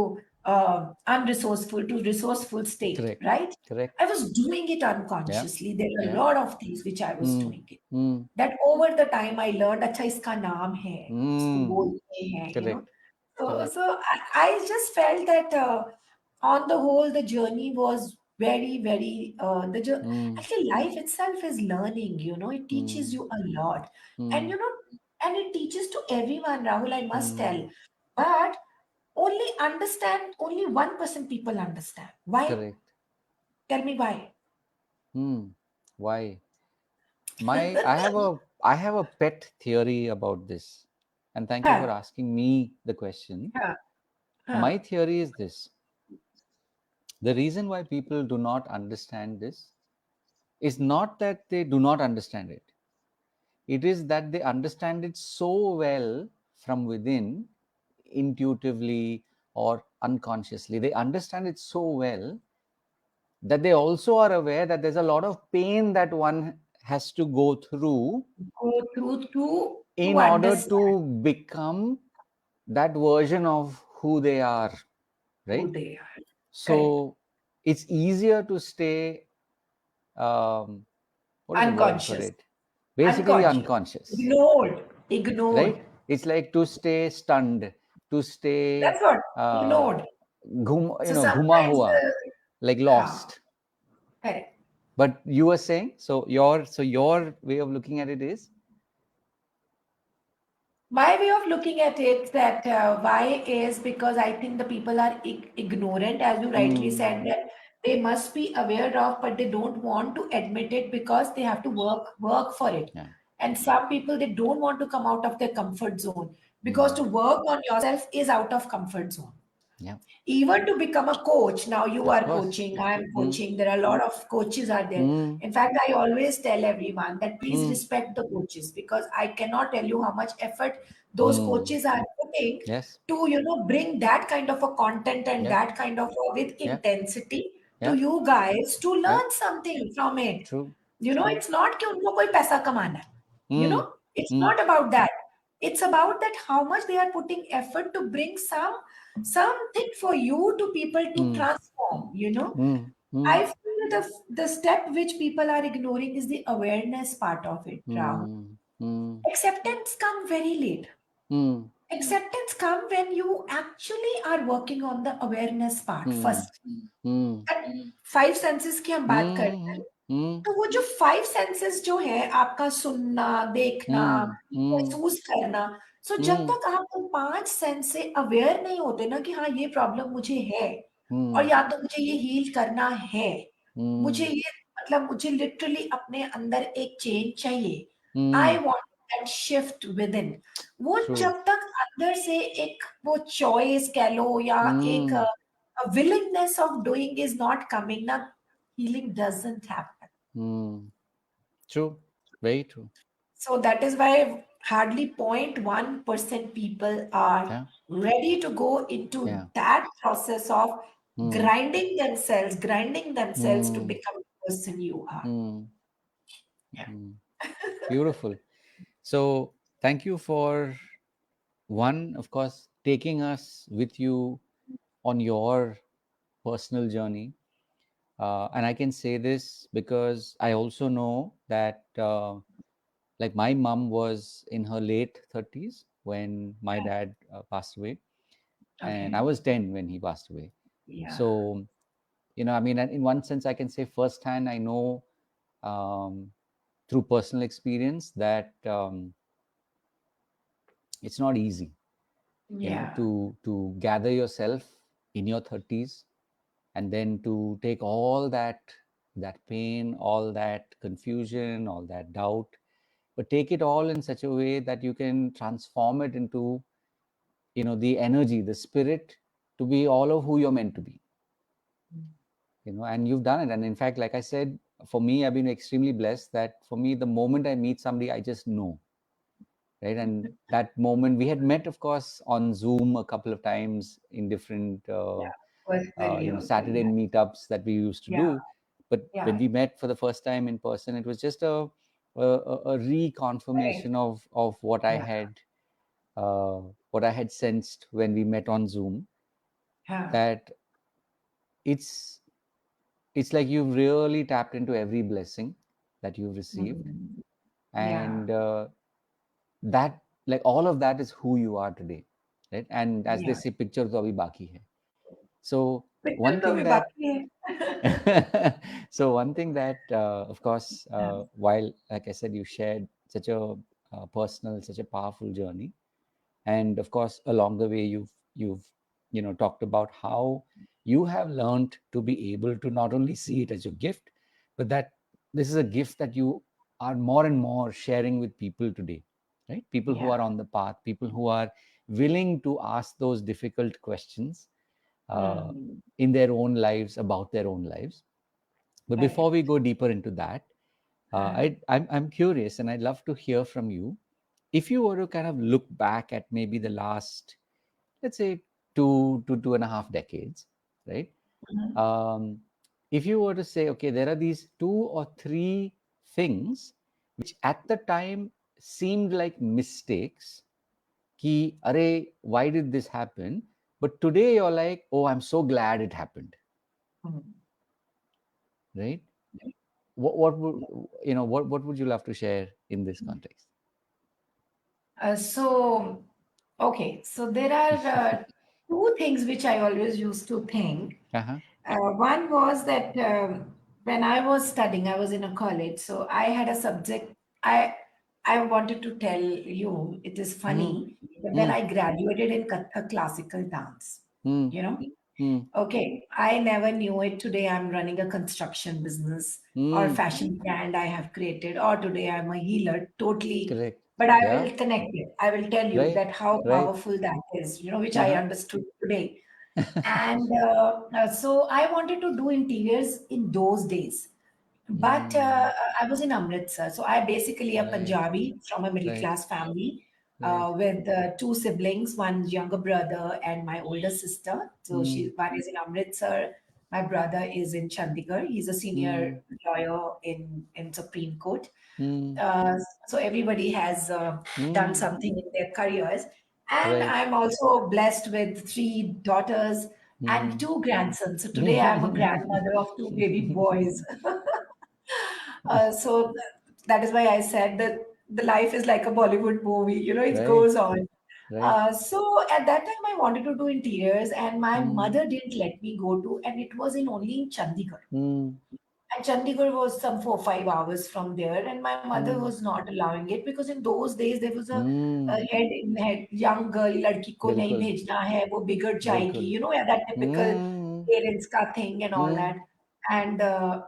unresourceful to resourceful state, Correct. right? Correct. I was doing it Yeah. unconsciously. There were a Yeah. lot of things which I was Mm. doing it. Mm. That over the time I learned, अच्छा इसका नाम है, इसको Mm. बोलते हैं. Correct. So, Correct. so I just felt that on the whole, the journey was very, very, Mm. actually, life itself is learning, it teaches Mm. you a lot. And, Mm. and it teaches to everyone, Rahul, I must Mm. tell. But only 1% people understand. Why? Correct. Tell me why. Mm. Why? My I have a pet theory about this. and thank you for Huh, asking me the question. huh, huh. My theory is this: the reason why people do not understand this is not that they do not understand it, it is that they understand it so well from within, intuitively or unconsciously. They understand it so well that they also are aware that there's a lot of pain that one has to go through Go through to in order understand to become that version of who they are, who right? they are. Correct. So it's easier to stay, um, what is the word for Unconscious. it? Basically Unconscious. unconscious, Ignored. Ignored. right? It's like to stay stunned, to stay That's what. uh, Ignored. So ghuma sometimes hua, like huh, lost. correct. But you were saying, so your way of looking at it is, My way of looking at it that why is because I think the people are ignorant, as you rightly said, mm, that they must be aware of, but they don't want to admit it because they have to work for it. yeah, And some people they don't want to come out of their comfort zone because mm, to work on yourself is out of comfort zone. yeah, Even to become a coach, now you of are course, coaching, I am mm, coaching, there are a lot of coaches are there. mm, In fact, I always tell everyone that please mm, respect the coaches because I cannot tell you how much effort those mm, coaches are putting yes, to bring that kind of a content and yeah, that kind of with yeah, intensity to yeah, you guys to yeah, learn something from it. true, It's not कि उनको कोई पैसा कमाना है. mm, It's mm, not about that. It's about that how much they are putting effort to bring something for you to people to mm, transform. mm, I mm, feel the step which people are ignoring is the awareness part of it, Rahul. mm, mm, Acceptance come very late. mm, Acceptance come when you actually are working on the awareness part mm, first. mm, And five senses की हम बात करते हैं, mm, mm, तो वो जो 5 senses जो है आपका सुनना, देखना, mm, mm, महसूस करना, सो जब mm, तक आप उन 5 सेंस से अवेयर नहीं होते ना कि हाँ, ये प्रॉब्लम मुझे है और mm, या तो मुझे ये हील करना है। मुझे mm, ये मतलब मुझे लिटरली अपने अंदर एक चेंज चाहिए। आई mm, want that shift within. वो true, जब तक अंदर से एक वो चॉइस कह लो या एक mm, willingness of doing is not coming ना, healing doesn't happen. mm, true, very true, So that is why hardly 0.1% people are yeah, ready to go into yeah, that process of mm, grinding themselves to mm, become the person you are. mm, Yeah. mm. Beautiful. So thank you for, one, of course, taking us with you on your personal journey. And I can say this because I also know that, like, my mom was in her late 30s when my dad passed away, and I Okay. was 10 when he passed away. Yeah. So, I mean, in one sense, I can say firsthand, I know, um, through personal experience, that it's not easy, Yeah. to gather yourself in your 30s, and then to take all that pain, all that confusion, all that doubt, but take it all in such a way that you can transform it into, the energy, the spirit, to be all of who you're meant to be. And you've done it. And in fact, like I said, for me, I've been extremely blessed that, for me, the moment I meet somebody, I just know, right? And that moment, we had met, of course, on Zoom a couple of times in different Yeah. Personally also. Saturday Yeah. meetups that we used to Yeah. do. But when Yeah. we met for the first time in person, it was just a Correct. reconfirmation of Yeah. uh, what I had sensed when we met on Zoom. Yeah. That it's it's like you've really tapped into every blessing that you've received, Mhm. Yeah. and that, like, all of that is who you are today, right? And as they Yeah. say, picture to abhi baki hai. So picture one तो thing अभी that बाकी है. so one thing that, of course, Yeah. while, like I said, you shared such a personal, such a powerful journey, and of course, along the way, you've talked about how you have learned to be able to not only see it as your gift, but that this is a gift that you are more and more sharing with people today, right? People who Yeah. are on the path, people who are willing to ask those difficult questions uh, Mm. in their own lives, about their own lives. But before Right. we go deeper into that, Uh, I'm curious and I'd love to hear from you. If you were to kind of look back at maybe the last, let's say, 2 to 2.5 decades, right? mhm, Um, if you were to say, okay, there are these 2 or 3 things which at the time seemed like mistakes, ki, array, why did this happen? But today you're like, oh, I'm so glad it happened, mm. right? What would what would you love to share in this context? So, okay, so there are two things which I always used to think. Uh-huh. One was that when I was studying, I was in a college, so I had a subject. I I wanted to tell you, it is Mm, funny, but when mm, I graduated in classical dance, mm, you know, mm, okay, I never knew it. Today I'm running a construction business or mm. fashion brand I have created, or today I'm a healer, totally. Correct. But I Yeah. will connect it. I will tell you Right. that how Right. powerful that is, which I Uh-huh. understood today. And so I wanted to do interiors in those days. But Mm. I was in Amritsar. So I basically a Right. Punjabi from a middle Right. class family Right. with two siblings, one younger brother and my older sister. So Mm. one is in Amritsar. My brother is in Chandigarh. He's a Mm. senior lawyer in Supreme Court. Mm. Uh, so everybody has done Mm. something in their careers. And Right. I'm also blessed with three daughters and Mm. two grandsons. So today I'm a grandmother of two baby boys. So that is why I said that the life is like a Bollywood movie, it Right. goes on. Right. So at that time, I wanted to do interiors, and my Mm. mother didn't let me go to, and it was in only in Chandigarh. Mm. And Chandigarh was some 4 5 hours from there, and my mother Mm. was not allowing it because in those days there was a Mm. head in head young girl, लड़की को नहीं बिल्कुल. भेजना है, वो बिगड़ जाएगी, बिल्कुल. yeah, that typical Mm. parents ka thing and all Mm. that. And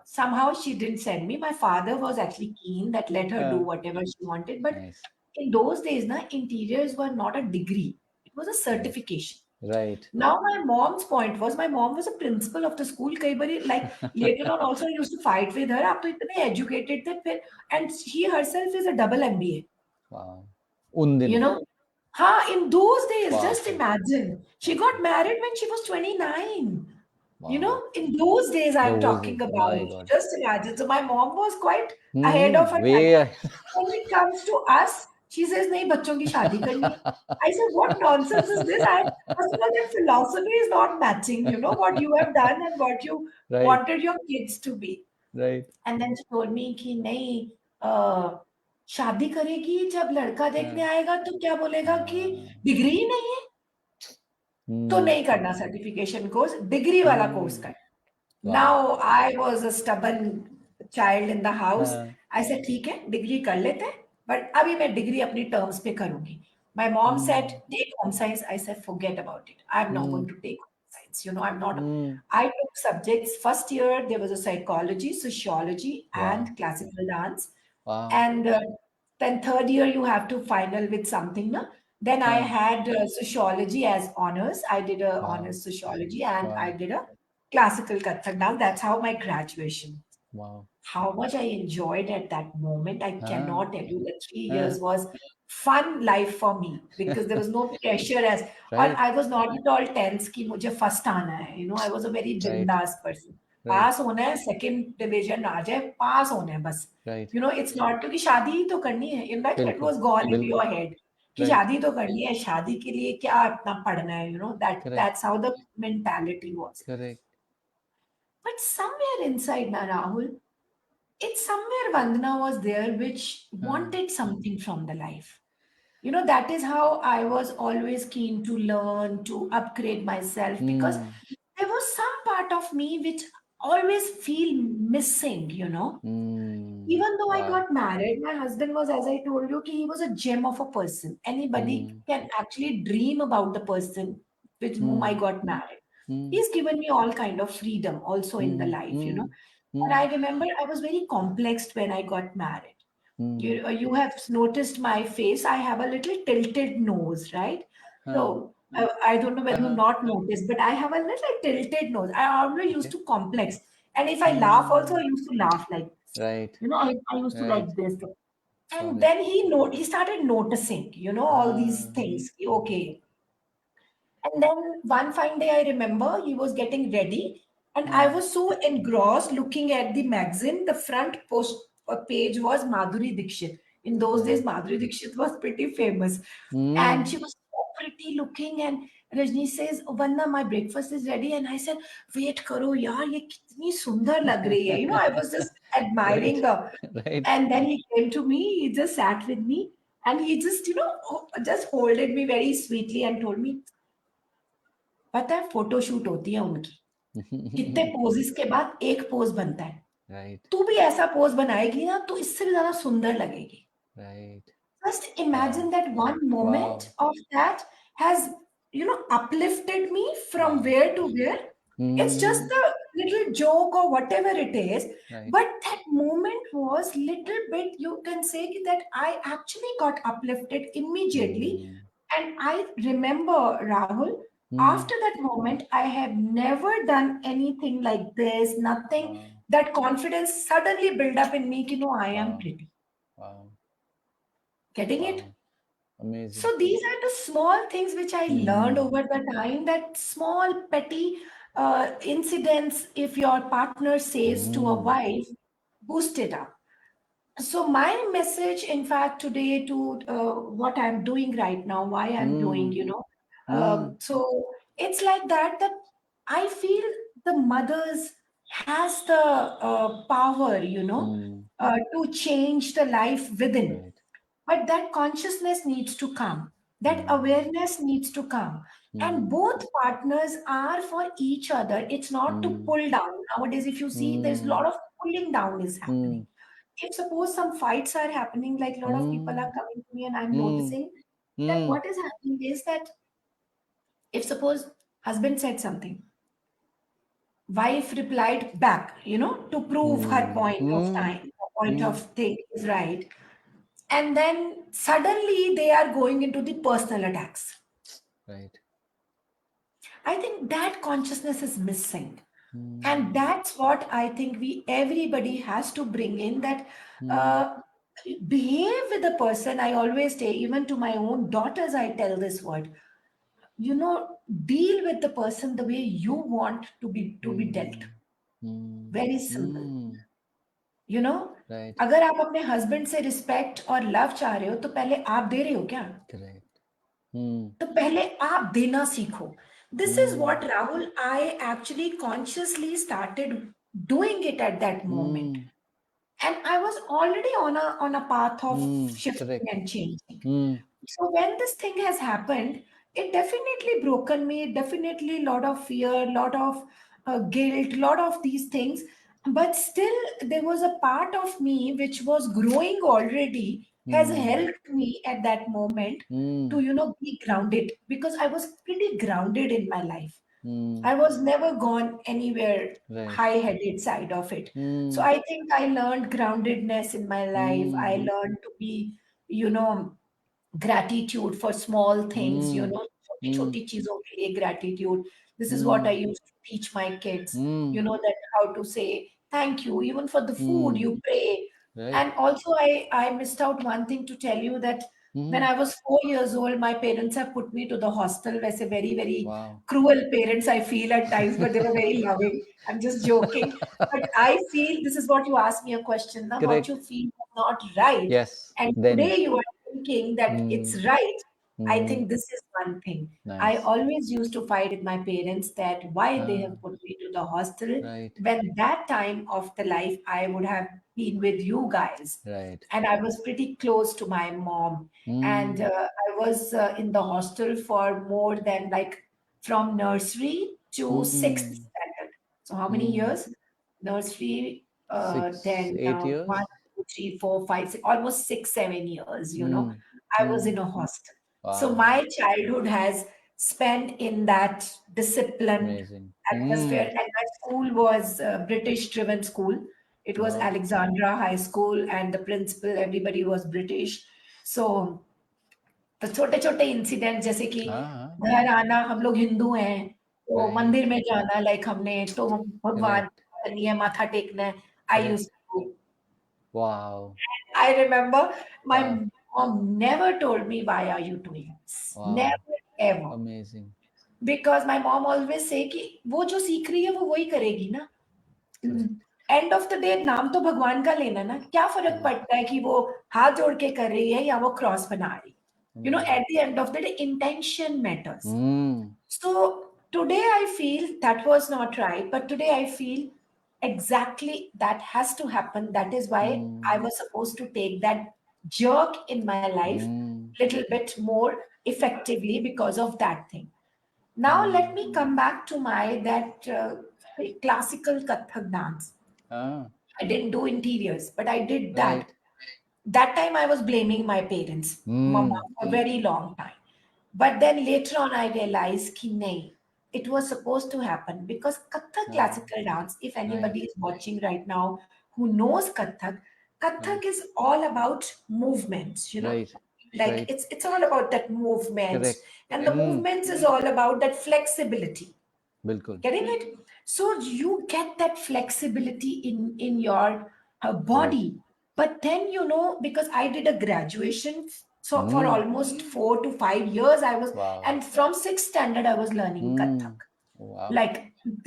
somehow she didn't send me. My father was actually keen that let her do Uh, whatever she wanted, but nice. in those days, interiors were not a degree; it was a Right. certification. Right. Now, my mom's point was my mom was a principal of the school. कई बारी, like later on, also I used to fight with her. आप तो इतने educated थे फिर, and she herself is a double MBA. Wow. उन You दिनों. know, in those days, just Powerful. imagine. She got Powerful. married when she was 29. Wow. In those days, I'm Those talking days. My about. God. Just imagine. So my mom was quite ahead of Mm. her time. Way. When it comes to us, she says, नहीं बच्चों की शादी करनी है. I said, what nonsense is this? First of all, that philosophy is not matching, what you have done and what you Right. wanted your kids to be. Right. And then she told me कि नहीं शादी करेगी जब लड़का देखने Uh, आएगा तो क्या बोलेगा कि uh, डिग्री ही नहीं है तो mm. नहीं करना सर्टिफिकेशन कोर्स डिग्री वाला कोर्स Mm. कर Wow. Now I was a stubborn child in the house Uh, I said ठीक है डिग्री कर लेते हैं बट अभी मैं डिग्री अपनी टर्म्स पे करूंगी my mom said mm. Take home science I said forget about it I am not going Mm. To take home science I am not Mm. I took subjects. First year, there was a psychology, sociology, and Wow. classical dance. Wow. And then third year, you have to final with something. Na? Then I Uh, had sociology as honors. I did a wow. honors sociology and I Wow. did a classical Kathak dance. That's how my graduation. Wow. How much I enjoyed at that moment, I Uh, cannot tell you. The three uh, years was fun life for me because there was no pressure as, or right. I was not at all tense कि मुझे first आना है. I was a very Right. bindas person. Right. पास होना है, second division आ जाए, पास होना है बस. Right. It's not क्योंकि शादी ही तो करनी है. In fact, it बिल्कुल. was gone in your बिल्कुल. head कि Right. शादी तो करनी है, शादी के लिए क्या इतना पढ़ना है. Correct. That's how the mentality was. Correct. But somewhere inside, na Rahul, it's somewhere Vandana was there which Uh, wanted something from the life. That is how I was always keen to learn, to upgrade myself because mm. there was some part of me which always feel missing. Mm. Even though I Wow. got married, my husband was, as I told you, he was a gem of a person. Anybody Mm. can actually dream about the person with whom I Mm. got married. Mm. He's given me all kind of freedom also in the Mm. life. Mm. And I Mm. remember I was very complexed when I got married. Mm. You have noticed my face. I have a little tilted nose, right? Huh. So I don't know whether you not noticed, but I have a little tilted nose. I always used Okay. to complex, and if I laugh, also Mm. I used to laugh like this. Right. I used to Right. like this. Got And it. then he started noticing, all these Ah. things. Okay, and then one fine day, I remember he was getting ready, and I Ah. was so engrossed looking at the magazine. The front post page was Madhuri Dixit. In those days, Right. Madhuri Dixit was pretty famous, and Mm. she was so pretty looking. And Rajni says, "Oh, Vanna, my breakfast is ready." And I said, "Wait, karo, yaar, ye kitni sundar lag rahi hai." I was just admiring Right. her. Right. And then he came to me. He just sat with me, and he just, just holded me very sweetly and told me, पता है photoshoot होती है उनकी कितने poses के बाद एक pose बनता है Right. तू भी ऐसा पोज बनाएगी ना तो इससे भी ज्यादा सुंदर लगेगी Right. just Wow. imagine that one moment Wow. of that has, uplifted me from Wow. where to where. It's just Mm. a little joke or whatever it is. Right. But that moment was little bit, you can say that I actually got uplifted immediately. Mm. And I remember, Rahul, Mm. after that moment, I have never done anything like this, nothing. Wow. That confidence suddenly built up in me, I am Wow. pretty. Wow. Getting it? Wow. Amazing. So these are the small things which I learned Mm. over the time, that small petty incidents, if your partner says to a Mm. wife, boost it up. So my message, in fact, today to what I'm doing right now, why I'm doing, Mm. Mm. so it's like that I feel the mothers has the power, Mm. to change the life within, Right. but that consciousness needs to come, that Mm. awareness needs to come. And Mm. both partners are for each other. It's not to Mm. pull down. Nowadays, if you see, there's a lot Mm. of pulling down is Mm. happening. If suppose some fights are happening, like a lot of people are Mm. coming to me and I'm Mm. noticing that Mm. what is happening is that if suppose husband said something, wife replied back, to prove her Mm. point of Mm. time, point of Mm. thing is right, and then suddenly they are going into the personal attacks. Right. I think that consciousness is missing, and Mm. that's what I think we everybody has to bring in, that Mm. uh, behave with the person. I always say, even to my own daughters, I tell this word, deal with the person the way you want to be dealt. Mm. Mm. Very simple. Mm. You know Right. अगर आप अपने husband से respect और love चाह रहे हो तो पहले आप दे रहे हो क्या? Correct. Mm. तो पहले आप देना सीखो. This is Mm. what, Rahul, I actually consciously started doing it at that moment. Mm. And I was already on a path of Mm. shifting Correct. and changing. Mm. So when this thing has happened, it definitely broken me, definitely lot of fear, lot of guilt, lot of these things. But still, there was a part of me which was growing already, has Mm. helped me at that moment to, Mm. be grounded, because I was pretty grounded in my life. Mm. I was never gone anywhere Right. high-headed side of it. So Mm. I think I learned groundedness in my life. I Mm. learned to be, you know, gratitude for small things, Mm. छोटी Mm. छोटी चीजों के लिए gratitude. This is what I Mm. used to teach my kids, Mm. that how to say thank you, even for the food Mm. you pray. Right. And also, I missed out one thing to tell you, that when Mm. I was 4 years old, my parents have put me to the hostel. Where very, very Wow. cruel parents, I feel at times, but they were very loving. I'm just joking. But I feel this is what you asked me a question, now, what you Correct. feel is not right. Yes. And Then. today you are thinking that it's Mm. right. I Mm. think this is one thing. I Nice. always used to fight with my parents that why they Ah. have put me to the hostel, Right. when that time of the life I would have been with you guys. Right. And I was pretty close to my mom. And Mm. I was in the hostel for more than, like, from nursery to sixth Mm. standard. So how many Mm. years? Nursery, Six, then 8 years. one, two, three, four, five, six, almost 6, 7 years. Mm. I was in Mm. a hostel. So Wow. my childhood has spent in that disciplined Amazing. atmosphere. Mm. And my school was a British driven school. It was Wow. Alexandra High School, and the principal, everybody was British. So तो छोटे छोटे incident जैसे कि Ah, घर आना, हम लोग हिंदू हैं तो right. मंदिर में जाना, लाइक हमने तो हम भगवान Correct. करनी है, माथा टेकना है. I used Correct. To. Wow. I remember my Wow. mom never told me why are you doing this. Wow. Never ever. Amazing. Because my mom always say कि वो जो सीख रही है वो वही करेगी ना. Correct. End of the day नाम तो भगवान का लेना ना, क्या फर्क Correct. पड़ता है कि वो हाथ जोड़ के कर रही है या वो क्रॉस बना रही. You know, Amazing. at the end of the day, intention matters. Mm. So today I feel that was not right, but today I feel exactly that has to happen. That is why I Mm. was supposed to take that jerk in my life Mm. little bit more effectively because of that thing. Now let Mm. me come back to my that classical Kathak dance. Ah, I didn't do interiors, but I did that. right. That time I was blaming my parents, mama, Mm. for a very long time. But then later on, I realized कि नहीं, it was supposed to happen because Kathak Ah, classical dance, if right. anybody is watching right now who knows Kathak, Right. Kathak is all about movements, you know. Right. Like Right. it's all about that movement, Correct. and the Mm. movements is all about that flexibility. Bilkul. Getting it? So you get that flexibility in your Right. body. But then, you know, because I did a graduation, so for Mm. almost 4 to 5 years, I was, Wow. and from sixth standard, I was learning Mm. Kathak. Wow. Like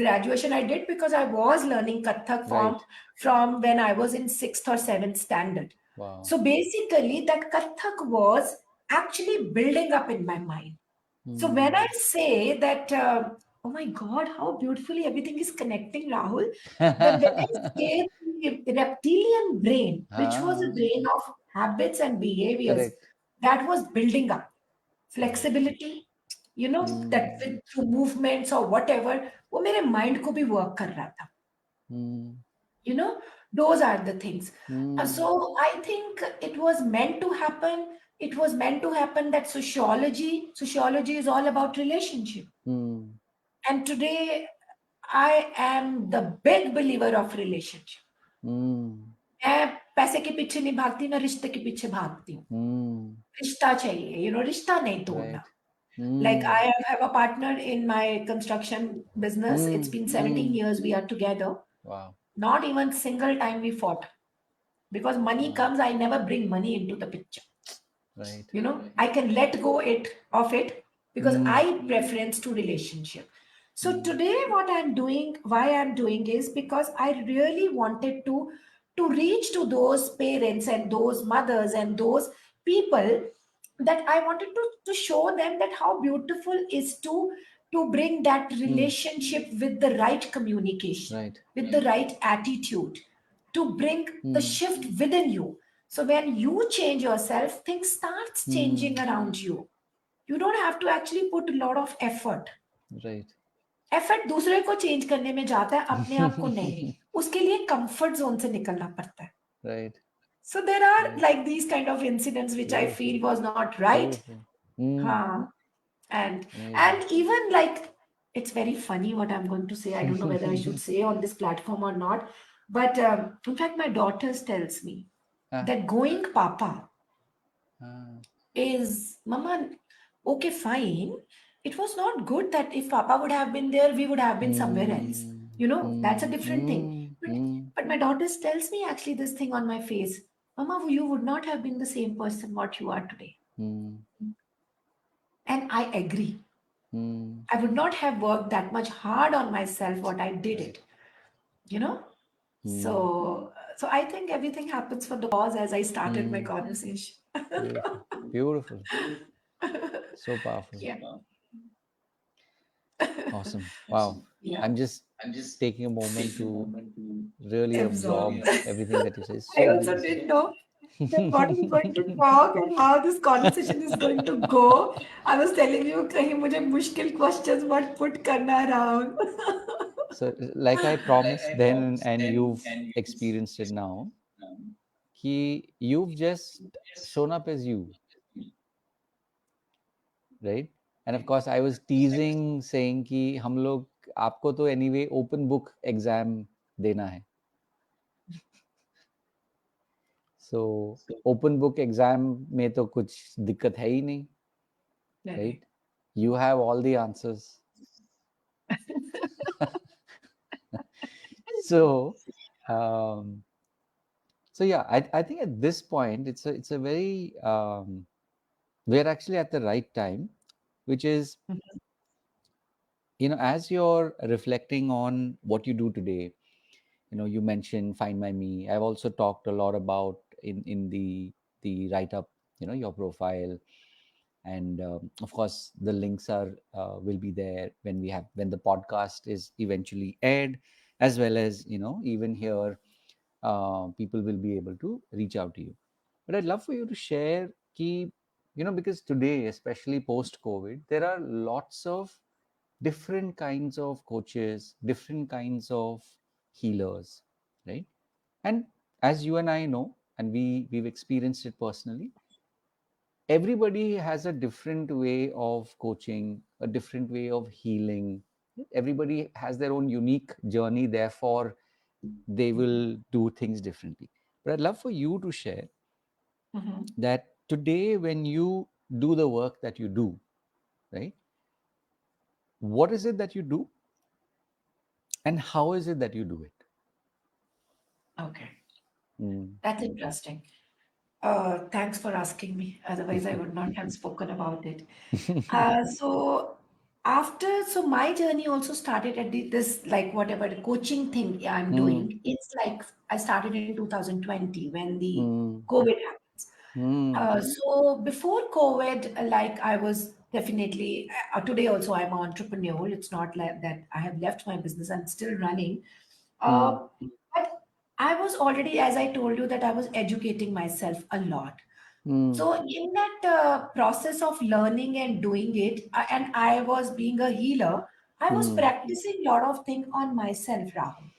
graduation, I did because I was learning Kathak Right. from when I was in sixth or seventh standard. Wow. So basically, that Kathak was actually building up in my mind. So when I Mm. say that, oh my God, how beautifully everything is connecting, Rahul, that when I say the reptilian brain, which was a Ah, brain of habits and behaviors, correct. that was building up Right. flexibility, you know, that Mm. with through movements or whatever, वो मेरे mind को भी work कर रहा था. Mm. You know, those are the things. Mm. So I think it was meant to happen. It was meant to happen that sociology is all about relationship. Mm. And today I am the big believer of relationship. Mm. मैं पैसे के पीछे नहीं भागती, मैं रिश्ते के पीछे भागती हूँ. Mm. रिश्ता चाहिए, you know, रिश्ता नहीं तोड़ना. Right. Like Mm. I have a partner in my construction business. It's Mm. been 17 Mm. years we are together. Wow. Not even single time we fought. Because money Wow. comes, I never bring money into the picture. Right. You know, I can let go it of it because Mm. I preference to relationship. So Mm. today what I'm doing, why I'm doing is because I really wanted to reach to those parents and those mothers and those people, that I wanted to show them that how beautiful is to bring that Mm. relationship with the right communication, Right. with the right attitude, to bring the Mm. shift within you. So when you change yourself, things starts changing Mm. around you. You don't have to actually put a lot of effort. Right. Effort दूसरे को change करने में जाता है, अपने आप को नहीं. उसके लिए कंफर्ट जोन से निकलना पड़ता है. Right. So there are Right. like these kind of incidents which I Beautiful. feel was not right. Beautiful. Mm. Huh. and Amazing. and even like, it's very funny what I'm going to say. I don't know whether I should say on this platform or not, but in fact my daughters tells me Ah. that going papa Ah. is mama. Okay, fine, it was not good that if papa would have been there, we would have been somewhere else. Mm. You know, that's a Mm. different thing. Mm. but Mm. but my daughters tells me actually this thing on my face, mama, you would not have been the same person what you are today. Mm. And I agree. Mm. I would not have worked that much hard on myself what I did Right. it, you know? Mm. So I think everything happens for the cause, as I started my Mm. conversation. Beautiful. Beautiful. So powerful. Yeah. Awesome. Wow. Yeah. I'm just taking a moment to really Absorb. absorb everything that you say. I So also beautiful. didn't know that what we're going to talk and how this conversation is going to go. I was telling you, कहीं मुझे मुश्किल questions मत put करना Rahul. So, like I promised then, and you've experienced it now, कि you've just shown up as you, right? And of course, I was teasing, saying कि हम लोग आपको तो anyway open book exam देना है. सो ओपन बुक एग्जाम में तो कुछ दिक्कत है ही नहीं, Correct. Right? You have all the answers. So um, so yeah, I think at this point it's a very we're actually at the right time, which is, as you're reflecting on what you do today, you mentioned Find My Me. I've also talked a lot about in the write up, your profile, and of course the links are will be there when the podcast is eventually aired, as well as even here people will be able to reach out to you. But I'd love for you to share key, because today, especially post COVID, there are lots of different kinds of coaches, different kinds of healers, right? And as you and I know, and we've experienced it personally, everybody has a different way of coaching, a different way of healing. Everybody has their own unique journey, therefore they will do things differently. But I'd love for you to share Mhm. that today, when you do the work that you do, right? What is it that you do, and how is it that you do it? Okay, Mm. that's interesting. Thanks for asking me. Otherwise, I would not have spoken about it. So so my journey also started at this, like whatever the coaching thing I'm Mm. doing. It's like I started in 2020 when the Mm. COVID happened. Mm. So before COVID, like I was definitely today also I'm an entrepreneur. It's not like that I have left my business. I'm still running. Mm. But I was already, as I told you, that I was educating myself a lot. Mm. So in that process of learning and doing it, and I was being a healer, I was Mm. practicing a lot of things on myself, Rahul.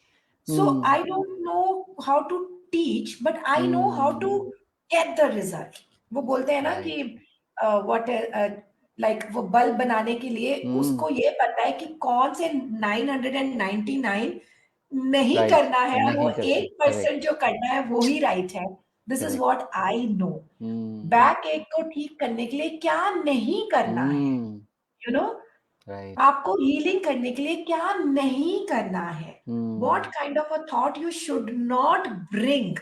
So Mm. I don't know how to teach, but I know how to Mm. get the result. वो बोलते हैं ना कि Right. What like वो bulb बनाने के लिए Mm. उसको ये पता है कि कौन से 999 नहीं Right. करना है, वो नहीं करना. 1% Correct. जो करना है वो ही राइट है. This is Correct. What I know. Mm. Back एक को ठीक करने के लिए क्या नहीं करना है, Mm. You know, Right. आपको हीलिंग करने के लिए क्या नहीं करना है, what Mm. kind of a thought you should not bring,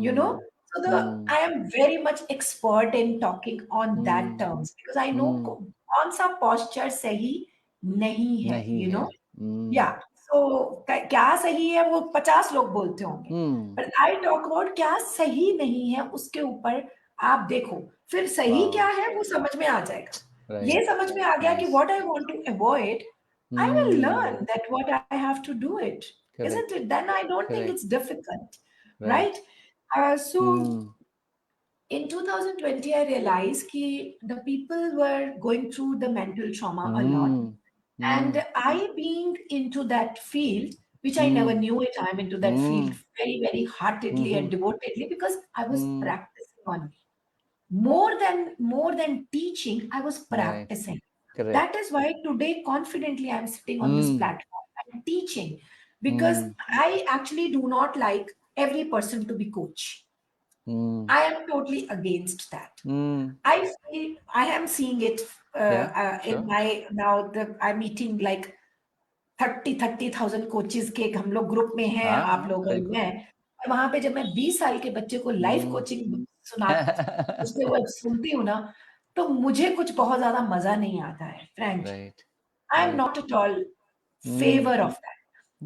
you know. Mm. So the Mm. I am very much expert in talking on that Mm. terms because I know Mm. कौन सा posture सही नहीं है, नहीं you है. know. Mm. या सो क्या सही है वो 50 लोग बोलते होंगे, Mm. पर आई टॉक अबाउट क्या सही नहीं है, उसके ऊपर आप देखो, फिर सही क्या Wow. है वो समझ में आ जाएगा. ये Right. समझ में आ गया कि Nice. What I want to avoid, I will Mm. learn that what I have to do it, isn't Correct. it? Then I don't think it's Correct. difficult, right? Right. So Mm. in 2020, I realized that the people were going through the mental trauma a lot. Mm. And Mm. I being into that field, which I never Mm. knew it, I'm into that field Mm. very, very heartedly and Mhm. devotedly because I was Mm. practicing on me. More than teaching, I was Right. practicing. That Correct. is why today confidently I'm sitting on this Mm. platform and teaching because Mm. I actually do not like every person to be coach. Mm. I am totally against that. Mm. I am seeing it Yeah. in Sure. my now the I'm meeting like 30,000 coaches के हम लोग group में हैं, हाँ, आप हाँ, लोग और बिल्कुल. मैं, और वहां पे जब मैं 20 साल के बच्चे को लाइफ Mm. कोचिंग सुना उसके वो सुनती हूँ ना, तो मुझे कुछ बहुत ज्यादा मजा नहीं आता है, frankly. Right. I am Right. Not at all Mm. Favour of that.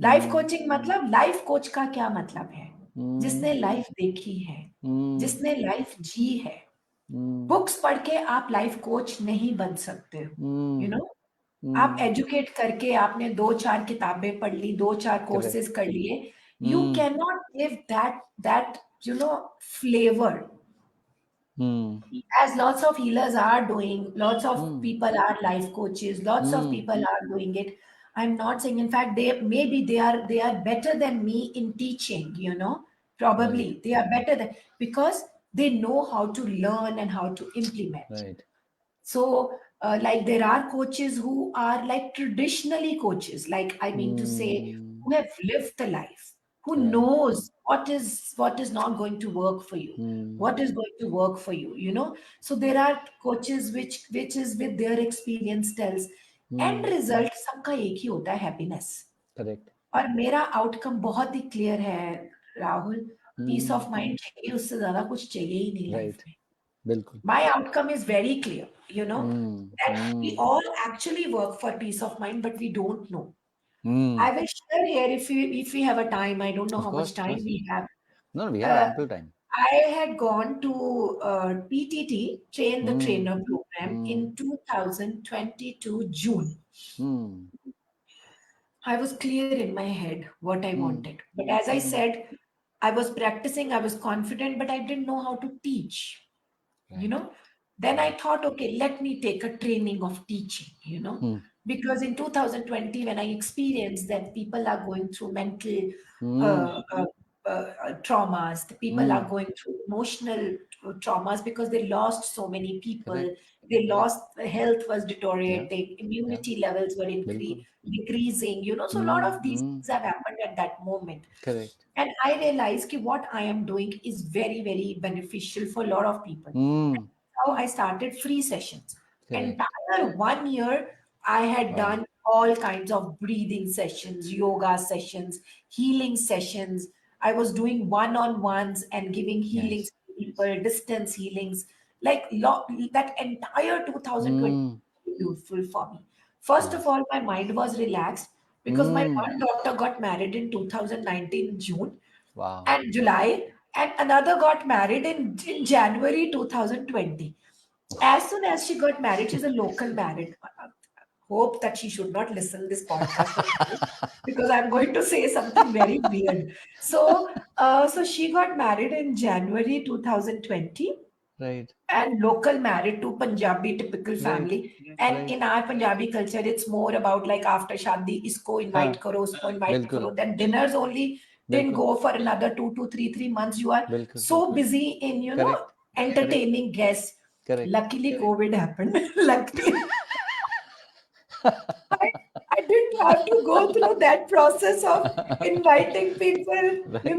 Life Mm. Coaching मतलब लाइफ कोच का क्या मतलब है? Mm. जिसने लाइफ देखी है, Mm. जिसने लाइफ जी है. Mm. बुक्स पढ़ के आप लाइफ कोच नहीं बन सकते हो, यू Mm. नो. आप Mm. एजुकेट करके आपने 2-4 किताबें पढ़ ली, 2-4 Correct. कोर्सेज कर लिए, you Mm. Can not give that you know flavour Mm. as lots of healers are doing, lots of Mm. people are life coaches, lots of Mm. people are doing it. I'm not saying, in fact, they are better than me in teaching, you know, Right. probably they are better than because they know how to learn and how to implement. Right. So, like there are coaches who are like traditionally coaches, like I mean to say, Mm. who have lived the life. who Right. knows what is not going to work for you, Hmm. what is going to work for you, so there are coaches which is with their experience tells end Hmm. result सबका एक ही होता है happiness Correct. और मेरा outcome बहुत ही clear है Rahul peace Hmm. Of mind चाहिए उससे ज्यादा कुछ चाहिए ही नहीं लाइफ Right. में बिल्कुल. my outcome is very clear Hmm. that we Hmm. all actually work for peace of mind but we don't know. Hmm. I will share here if we have a time. I don't know how much Of time course. we have. No, no, we have Uh, ample time. I had gone to PTT, Train the Hmm. Trainer program Hmm. in 2022 June. Hmm. I was clear in my head what I Hmm. wanted. But as I Hmm. said, I was practicing, I was confident, but I didn't know how to teach. you Right. know then I Right. thought, okay, let me take a training of teaching, Hmm. because in 2020 when I experienced that people are going through mental Hmm. uh, uh, traumas, the people are Hmm. going through emotional traumas because they lost so many people, Correct. they Correct. lost, health was Yeah. deteriorating, Yeah. immunity levels were बिल्कुल. decreasing, so a lot Hmm. of these Hmm. things have happened at that moment. Correct. And I realized that what I am doing is very, very beneficial for a lot of people. Hmm. How I started free sessions. Correct. Entire 1 year, I had Wow. done all kinds of breathing sessions, yoga sessions, healing sessions. I was doing one-on-ones and giving healings Nice. to people, distance healings. Like that entire 2020 Hmm. was beautiful for me. First of Nice. all, my mind was relaxed because my Hmm. one daughter got married in 2019 June Wow. and July, and another got married in January 2020. As soon as she got married, she's a local married. Hope that she should not listen this podcast of mine because I'm going to say something very weird. So she got married in January 2020 Right. and local married to Punjabi typical Right. family. And Right. in our Punjabi culture, it's more about like after shadi, isko हाँ. invite karo, usko invite बिल्कुल. karo. Then dinners only didn't बिल्कुल. go for another 2 to 3 months. You are बिल्कुल. so busy in, Correct. Correct. entertaining guests. Correct. Luckily, COVID happened. Luckily, I, I didn't have to go through that process of inviting people, Right.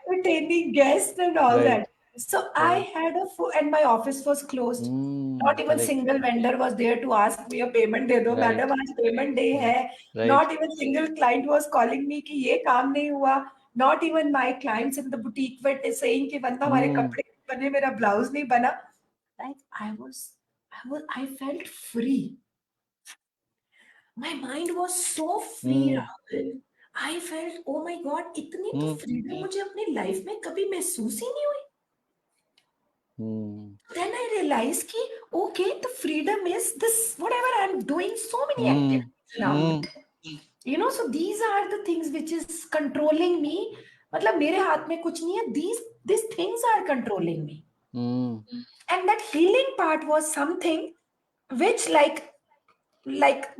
entertaining guests and all Right. that. So I Right. had and my office was closed. Hmm. Not even Correct. single vendor was there to ask me a payment दे दो Right. Madam आज payment day Right. है. Right. Not even single client was calling me कि ये काम नहीं हुआ. Not even my clients in the boutique were saying कि बंदा हमारे Hmm. कपड़े नहीं बने मेरा blouse नहीं बना. Like I felt free. My mind was so free, Hmm. Rahul. I felt, oh my God, इतनी तो Hmm. freedom मुझे अपनी life में कभी महसूस ही नहीं हुई. Hmm. Then I realized कि, okay, the freedom is this, whatever I'm doing, so many Hmm. activities around Hmm. me. So these are the things which is controlling me. मतलब मेरे हाथ में कुछ नहीं है. These things are controlling me. Hmm. And that healing part was something which like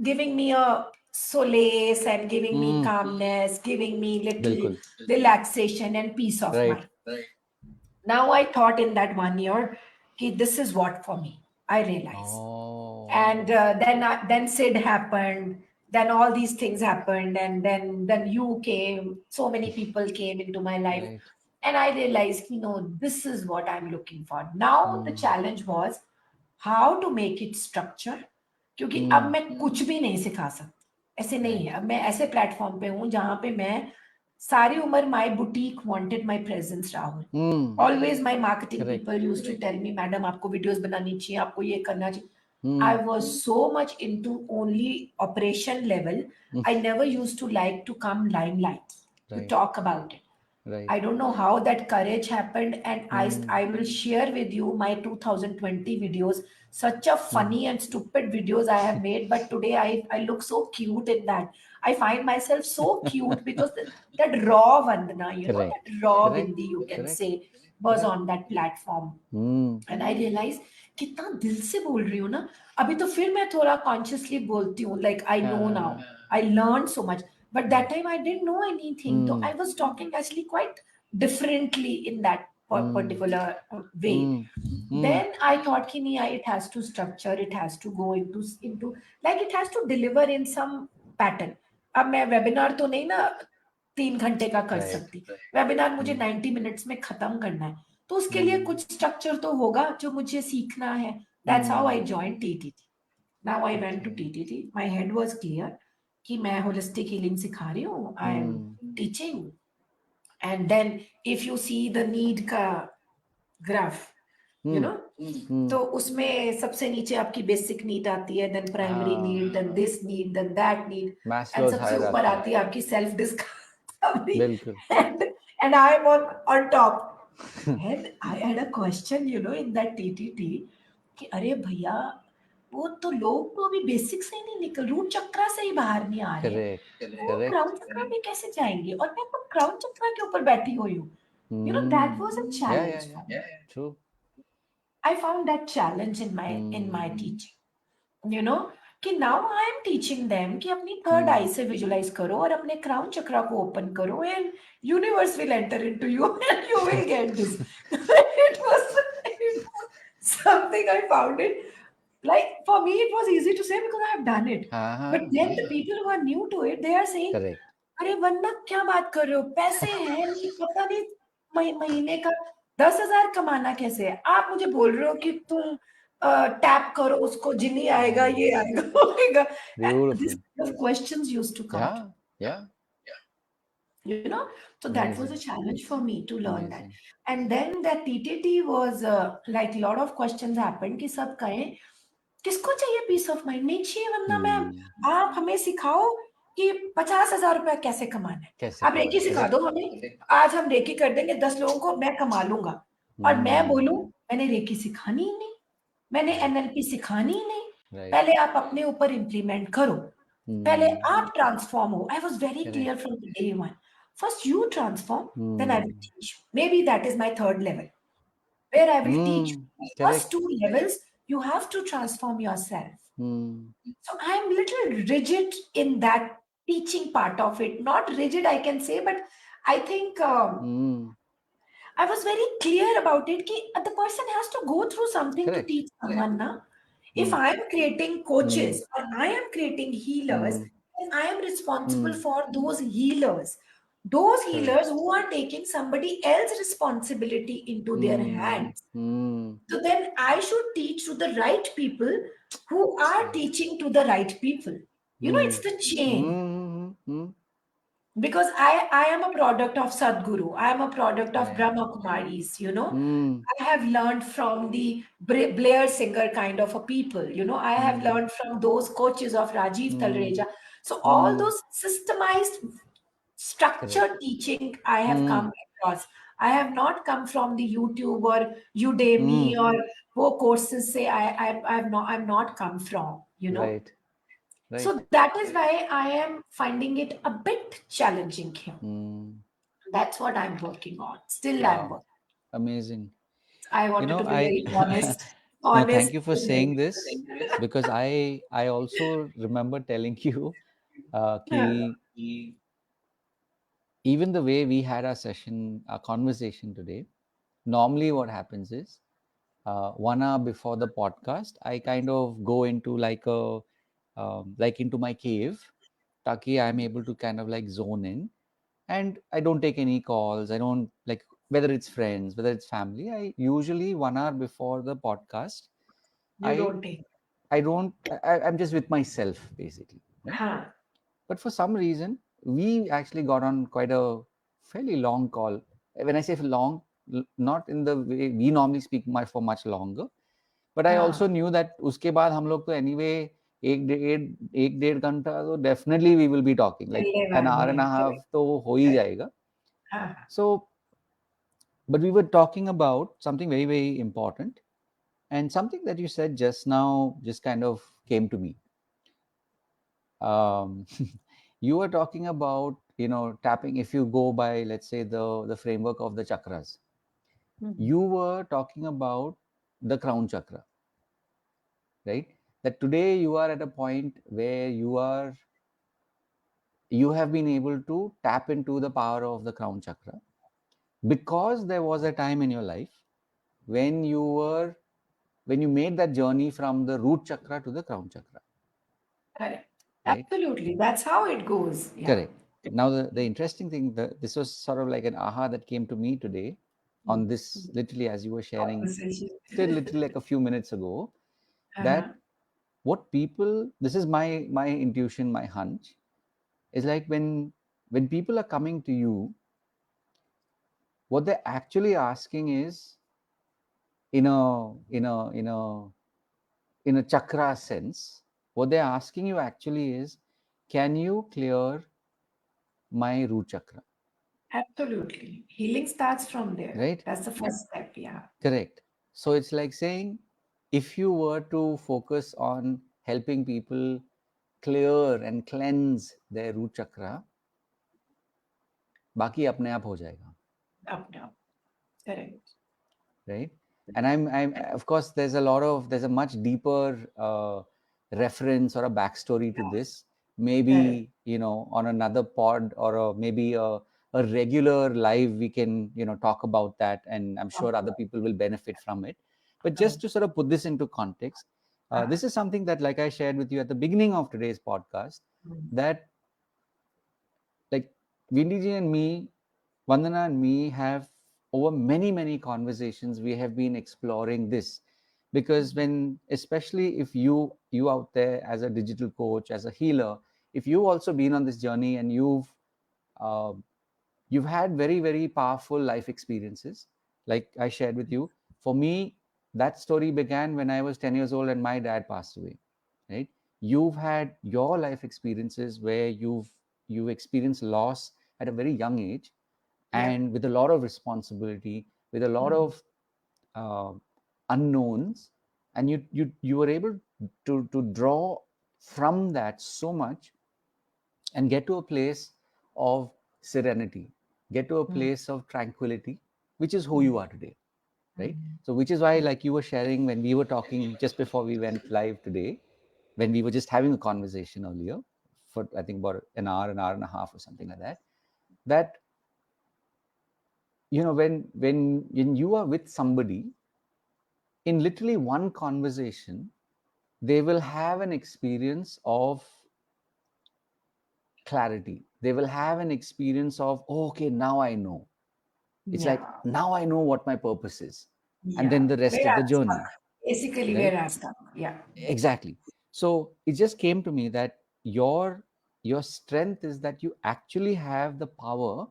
giving me a solace and giving me Hmm. calmness, giving me little बिल्कुल. relaxation and peace of Right. mind. Now I thought in that 1 year, okay, this is what for me. I realized, and Oh. then Sid happened. Then all these things happened, and then you came. So many people came into my life, Right. and I realized, this is what I'm looking for. Now the Hmm. challenge was how to make it structure, क्योंकि अब Hmm. मैं कुछ भी नहीं सिखा सकती, ऐसे नहीं Right. है. अब मैं ऐसे प्लेटफॉर्म पे हूँ जहां पे मैं सारी उम्र my boutique wanted my presence Rahul. Hmm. Always my marketing Correct. People used to tell me madam आपको वीडियोस बनानी चाहिए, आपको ये करना चाहिए. I Hmm. was so much into only operation level. Hmm. I never used to like to come limelight to Right. talk about it. Right. I don't know how that courage happened, and Hmm. I will share with you my 2020 videos. Such a Hmm. funny and stupid videos I have made, but today I look so cute in that. I find myself so cute because that raw Vandana, Correct. that raw Correct. Vindi, you can Correct. say, was Correct. on that platform. Hmm. And I realise कितना दिल से बोल रही हूँ ना. अभी तो फिर मैं थोड़ा कॉन्शियसली बोलती हूँ, लाइक आई नो नाउ, हाँ. I learn so much. But that Right. Time I didn't know anything, तो Hmm. I was talking actually quite differently in that Hmm. particular way. Hmm. Hmm. Then I thought कि नहीं, it has to structure, it has to go into like it has to deliver in some pattern. अब मैं webinar तो नहीं ना 3 घंटे का कर Right. सकती। वेबिनार मुझे Mm. 90 मिनट्स में खत्म करना है, तो उसके लिए Mm. कुछ स्ट्रक्चर तो होगा जो मुझे सीखना है। That's how I Mm. Join TTT. Now I went to Okay. TTT, my head was clear कि मैं होलिस्टिक हीलिंग सिखा रही हूँ, I am Mm. Teaching. And then if you see the need का graph, you Mm. Know, Mm. तो उसमें सबसे नीचे आपकी बेसिक नीड आती है, then primary Ah, need, then this need, then that need, and Maslow's सबसे ऊपर hierarchy. आती है आपकी सेल्फ डिस्कवरी। बिल्कुल. And I am on top. And I had a question, you know, in that TTT, कि अरे भैया, वो तो लोग तो अभी बेसिक से ही नहीं निकल, रूट चक्रा से ही बाहर नहीं आ रहे, Correct. वो क्राउन Correct. चक्रा में कैसे जाएंगे, और मैं तो क्राउन चक्रा के ऊपर बैठी हुई हूँ। You know, that Mm. was a Yeah, yeah, challenge yeah. for me. True. I found that challenge in my Mm. teaching. You know, कि now I am teaching them कि अपनी थर्ड Mm. आई से visualise करो और अपने crown चक्रा को open करो, and universe will enter into you and you will get this. it was something I found it, like, for me it was easy to say because I have done it, but हाँ, then the people who are new to it, they are saying, correct. अरे वरना क्या बात कर रहे हो, पैसे हैं नहीं, पता नहीं महीने का 10,000 कमाना कैसे है, आप मुझे बोल रहे हो कि तुम टैप करो उसको, जिनी आएगा, ये Nice. आएगा, वो आएगा। This Beautiful. kind of questions used to come to, Yeah, yeah. you know, so that was a Amazing. challenge for me to learn that. Amazing. And then that TTT was like, lot of questions happened कि सब कहें किसको चाहिए piece of mind, नहीं चाहिए, वरना ma'am Hmm. आप हमें सिखाओ कि 50,000 रुपया कैसे कमाना है, कैसे आप रेकी कमाना सिखा करेक्ट दो हमें, आज हम रेकी कर देंगे 10 लोगों को, मैं कमा लूंगा। और मैं हम्म बोलूं, मैंने रेकी सिखानी ही नहीं, मैंने राइट एनएलपी सिखानी ही नहीं, राइट पहले आप अपने ऊपर इम्प्लीमेंट करो, पहले हम्म आप ट्रांसफॉर्म हो। I was very clear correct from day one, first you transform, then I will hmm teach you, maybe that is my third level, where I will teach hmm you. First correct two levels, you have to transform yourself. Hmm So I am little rigid in that teaching part of it. Not rigid, I can say, but I think hmm I was very clear about it. Ki the person has to go through something to correct teach someone. Na? If hmm I am creating hmm coaches or I am creating healers, hmm then I am responsible hmm for those healers. Those correct healers who are taking somebody else's responsibility into their hands. Hmm So then I should teach to the right people who are right teaching to the right people. You know, hmm it's the chain. Hmm Because I am a product of Sadhguru. I am a product of correct Brahma Kumaris, you know. Hmm I have learned from the Blair singer kind of a people, you know. I have hmm learned from those coaches of Rajiv hmm Talreja. So all hmm those systemized structured correct teaching I have hmm come across. I have not come from the YouTube or Udemy hmm or wo courses say I'm not come from, you know. Right right So that is why I am finding it a bit challenging here. Hmm That's what I'm working on. Still I'm wow working. amazing. I You wanted know, to be I very honest. no, Honest. thank you for saying this because I also remember telling you कि even the way we had our session, our conversation today, normally what happens is 1 hour before the podcast, I kind of go into like a like into my cave, taki I'm able to kind of like zone in, and I don't take any calls. I don't like whether it's friends, whether it's family. I usually 1 hour before the podcast, You I don't take. I don't. I'm just with myself basically, right? Huh. But for some reason, we actually got on quite a fairly long call. When I say long, not in the way we normally speak much for much longer. But I Huh. also knew that उसके बाद हम लोग तो anyway एक डेढ़ घंटा तो definitely we will be talking like मिलने an वाले hour and हैं, a half correct, तो हो ही correct. जाएगा. हाँ, So, but we were talking about something very very important and something that you said just now just kind of came to me. um, you were talking about tapping if you go by let's say the framework of the chakras. Mhm. You were talking about the crown chakra, right? That today you are at a point where you have been able to tap into the power of the crown chakra because there was a time in your life when you made that journey from the root chakra to the crown chakra, Correct. right? Absolutely. That's how it goes. Yeah. Correct. Now the interesting thing, this was sort of like an aha that came to me today on this, literally as you were sharing Conversation. still literally like a few minutes ago, Uh-huh. that what people, this is my intuition, my hunch, is like when people are coming to you, what they're actually asking is, in a in a in a in a chakra sense, what they're asking you actually is, can you clear my root chakra? Absolutely. Healing starts from there. Right? That's the first step. Yeah. Correct. So it's like saying, if you were to focus on helping people clear and cleanse their root chakra, बाकी अपने आप हो जाएगा. Up down. Correct. Right? And I'm of course there's a much deeper reference or a backstory to this. Correct. Maybe, on another pod, or maybe a regular live, we can, talk about that, and I'm sure other people will benefit from it. But just Correct. to sort of put this into context, Uh, this is something that, like I shared with you at the beginning of today's podcast, mm, that, like, Vindi and me, Vandana and me have, over many, many conversations, we have been exploring this. Because when, especially if you out there as a digital coach, as a healer, if you've also been on this journey and uh, you've had very, very powerful life experiences, like I shared with you. For me, that story began when I was 10 years old and my dad passed away. Right? You've had your life experiences where you've experienced loss at a very young age, yeah. and with a lot of responsibility, with a lot Mm, of uh, unknowns, and you were able to draw from that so much, and get to a place of serenity, get to a mm, place of tranquility, which is who mm, you are today. Right? mm. So which is why, like you were sharing when we were talking just before we went live today, when we were just having a conversation earlier for, I think, about an hour and a half or something like that, that, when you are with somebody, in literally one conversation, they will have an experience of clarity. They will have an experience of, oh, okay, now I know. It's like, Yeah. now I know what my purpose is. And Yeah. then the rest Where of the I'm stuck. journey. Basically, Right? where I'm stuck. Yeah. Exactly. So it just came to me that your strength is that you actually have the power,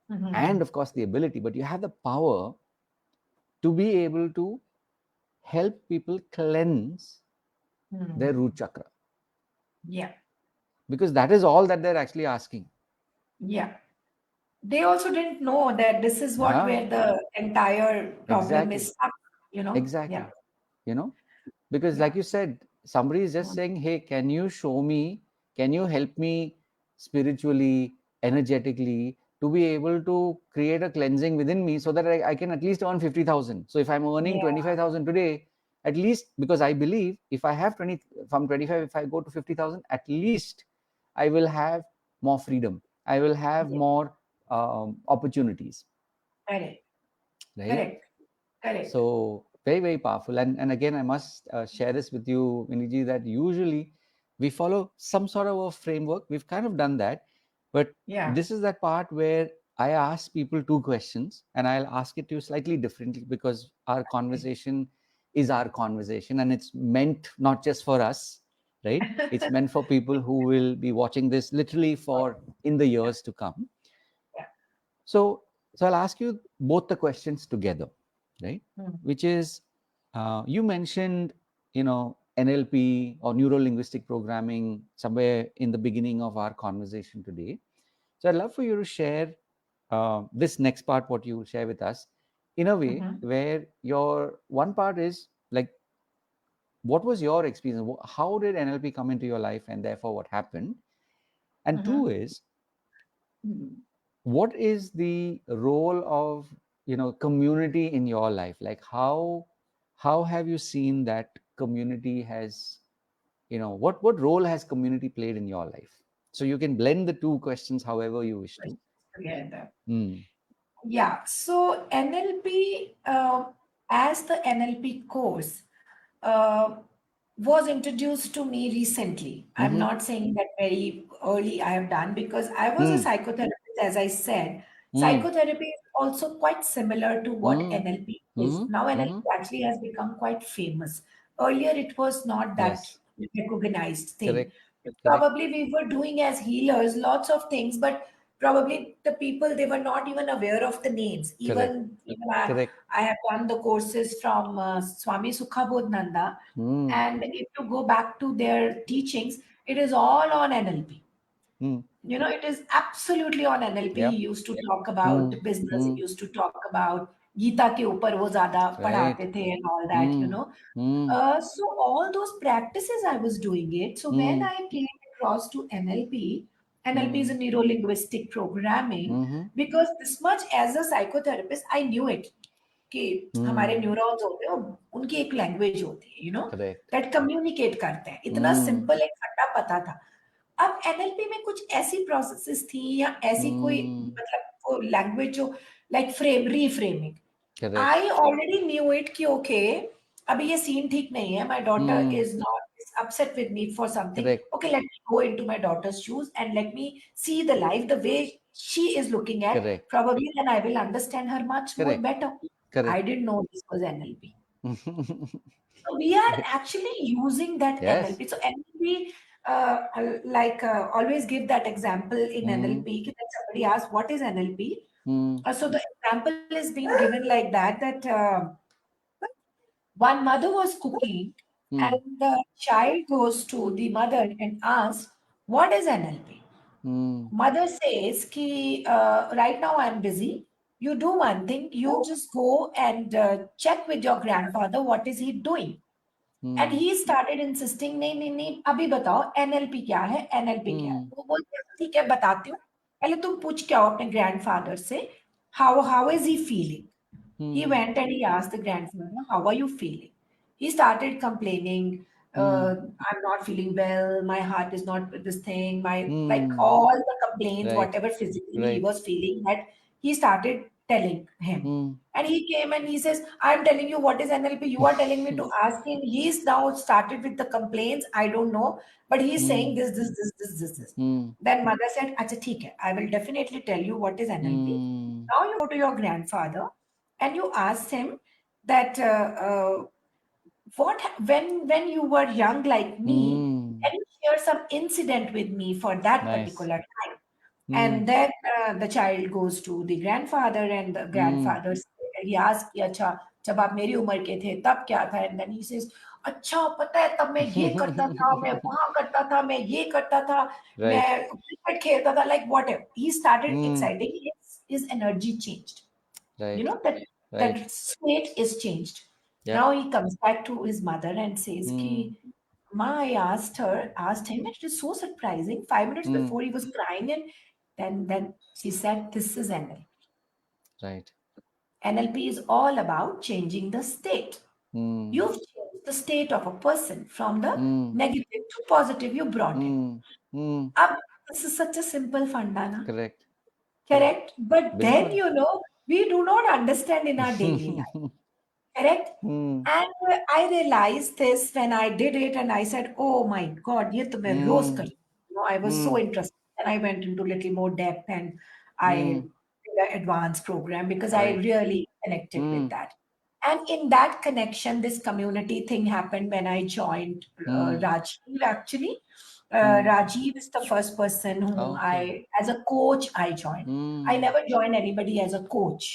and Mm-hmm. of course the ability, but you have the power to be able to help people cleanse their Mm. root chakra, Yeah. because that is all that they're actually asking. Yeah. They also didn't know that this is what Yeah, where the entire problem is exactly. stuck, you know? Yeah. Exactly. you know because, Yeah. like you said, somebody is just Mm. saying, hey, can you show me, can you help me spiritually, energetically, to be able to create a cleansing within me, so that I can at least earn 50,000. So if I'm earning Yeah. 25,000 today, at least, because I believe if I have 20 from 25, if I go to 50,000, at least I will have more freedom, I will have Yeah. more opportunities. Correct. Right? Correct. Correct. So very, very powerful. And again, I must share this with you, Viniji, that usually we follow some sort of a framework. We've kind of done that, but Yeah. this is that part where I ask people two questions, and I'll ask it to you slightly differently, because our conversation is our conversation, and it's meant not just for us, right? It's meant for people who will be watching this literally for in the Yeah. years to come. Yeah. So, so I'll ask you both the questions together, right? Mm. Which is, you mentioned, NLP or neuro linguistic programming somewhere in the beginning of our conversation today. So I'd love for you to share this next part, what you will share with us, in a way Mm-hmm. where your one part is like, what was your experience? How did NLP come into your life, and therefore what happened? And two Mm-hmm. is, what is the role of, community in your life? Like, how have you seen that community has, what role has community played in your life? So you can blend the two questions however you wish to. Together. Mm. Yeah. So NLP, as the NLP course, uh, was introduced to me recently. I'm Mm-hmm. not saying that very early I have done because I was a Mm. psychotherapist, as I said. Mm. Psychotherapy is also quite similar to what Mm. NLP is. Mm-hmm. Now, NLP Mm-hmm. actually has become quite famous. Earlier, it was not that Yes. recognized thing. Correct. Correct. Probably we were doing as healers lots of things, but probably the people they were not even aware of the names. Correct. Even Correct. I have done the courses from Swami Sukhabodhananda, Mm. and if you go back to their teachings, it is all on NLP. Mm. It is absolutely on NLP. He Yep. used to talk about Mm. business. He Mm. used to talk about Gita के ऊपर वो ज्यादा Right. पढ़ाते थे and all that. Mm. Mm. So all those practices I was doing it. So when Mm. I came across to NLP, NLP is a Mm. neuro-linguistic programming. Mm-hmm. Because this much as a psychotherapist, I knew it कि हमारे Mm. Neurons होते हैं उनकी एक language होती है Correct. That communicate करते हैं इतना Mm. सिंपल एक फटा पता था अब एनएलपी में कुछ ऐसी प्रोसेसेस थी या ऐसी कोई Mm. मतलब वो लैंग्वेज जो like frame reframing Correct. I already knew it कि ओके अभी ये सीन ठीक नहीं है my daughter Mm. Is not upset with me for something. Correct. Okay, let me go into my daughter's shoes and let me see the life the way she is looking at. Correct. Probably then I will understand her much more Correct. better. I Correct. didn't know this was NLP. So we are Right. actually using that Yes. NLP. So NLP, always give that example in Mm. NLP. That somebody asks, "What is NLP?" Mm. So the example is being given like that. One mother was cooking, Mm. and the child goes to the mother and asks, "What is NLP?" Mm. Mother says, "Ki right now I'm busy. You do one thing. You just go and check with your grandfather. What is he doing?" And Mm. He started insisting नहीं नहीं नहीं अभी बताओ NLP क्या है NLP क्या है Mm. वो बोलते हैं ठीक है बताती हूँ पहले तुम पूछ के आओ अपने ग्रैंडफादर से how is he feeling he Mm. went and he asked the grandfather, "How are you feeling?" He started complaining, Mm. "I'm not feeling well. My heart is not this thing. My like Mm. all the complaints, Right. whatever physically he Right. was feeling, that he started telling him." Mm. And he came and he says, "I'm telling you what is NLP. You are telling me to ask him." He's now started with the complaints. I don't know, but he's saying Mm. this. Mm. Then mother said, "Acha, theek hai. I will definitely tell you what is NLP. Mm. Now you go to your grandfather and you ask him that when you were young like me, Mm. can you share some incident with me for that Nice. particular time?" Mm. And then the child goes to the grandfather, and the Mm. grandfather he asks कि अच्छा जब आप मेरी उम्र के थे तब क्या था? And then he says, अच्छा पता है तब मैं ये करता था, मैं वहां करता था, मैं ये करता था, Right. मैं क्रिकेट खेलता था, like whatever. He started Mm. exciting. His energy changed. Right. Right. That state is changed. Yep. Now he comes back to his mother and says Mm. ki Ma, I asked him, and it is so surprising. 5 minutes Mm. before he was crying, and then she said, "This is NLP. Right. NLP is all about changing the state. Mm. You've changed the state of a person from the Mm. negative to positive. You brought it. Mm. Mm. Ab, this is such a simple fundana, Correct. Correct. correct? But then, बिल्कुल. we do not understand in our daily life. Correct? Mm. And I realized this when I did it, and I said, "Oh my God, ये तो मैं रोज Mm. करती हूँ." I was so Mm. interested, and I went into little more depth, and I Mm. did an advanced program because I Right. really connected with Mm. that. And in that connection, this community thing happened when I joined Mm. Rajiv. Actually, Mm. Rajiv is the first person whom Okay. as a coach, I joined. I Mm. never joined anybody as a coach.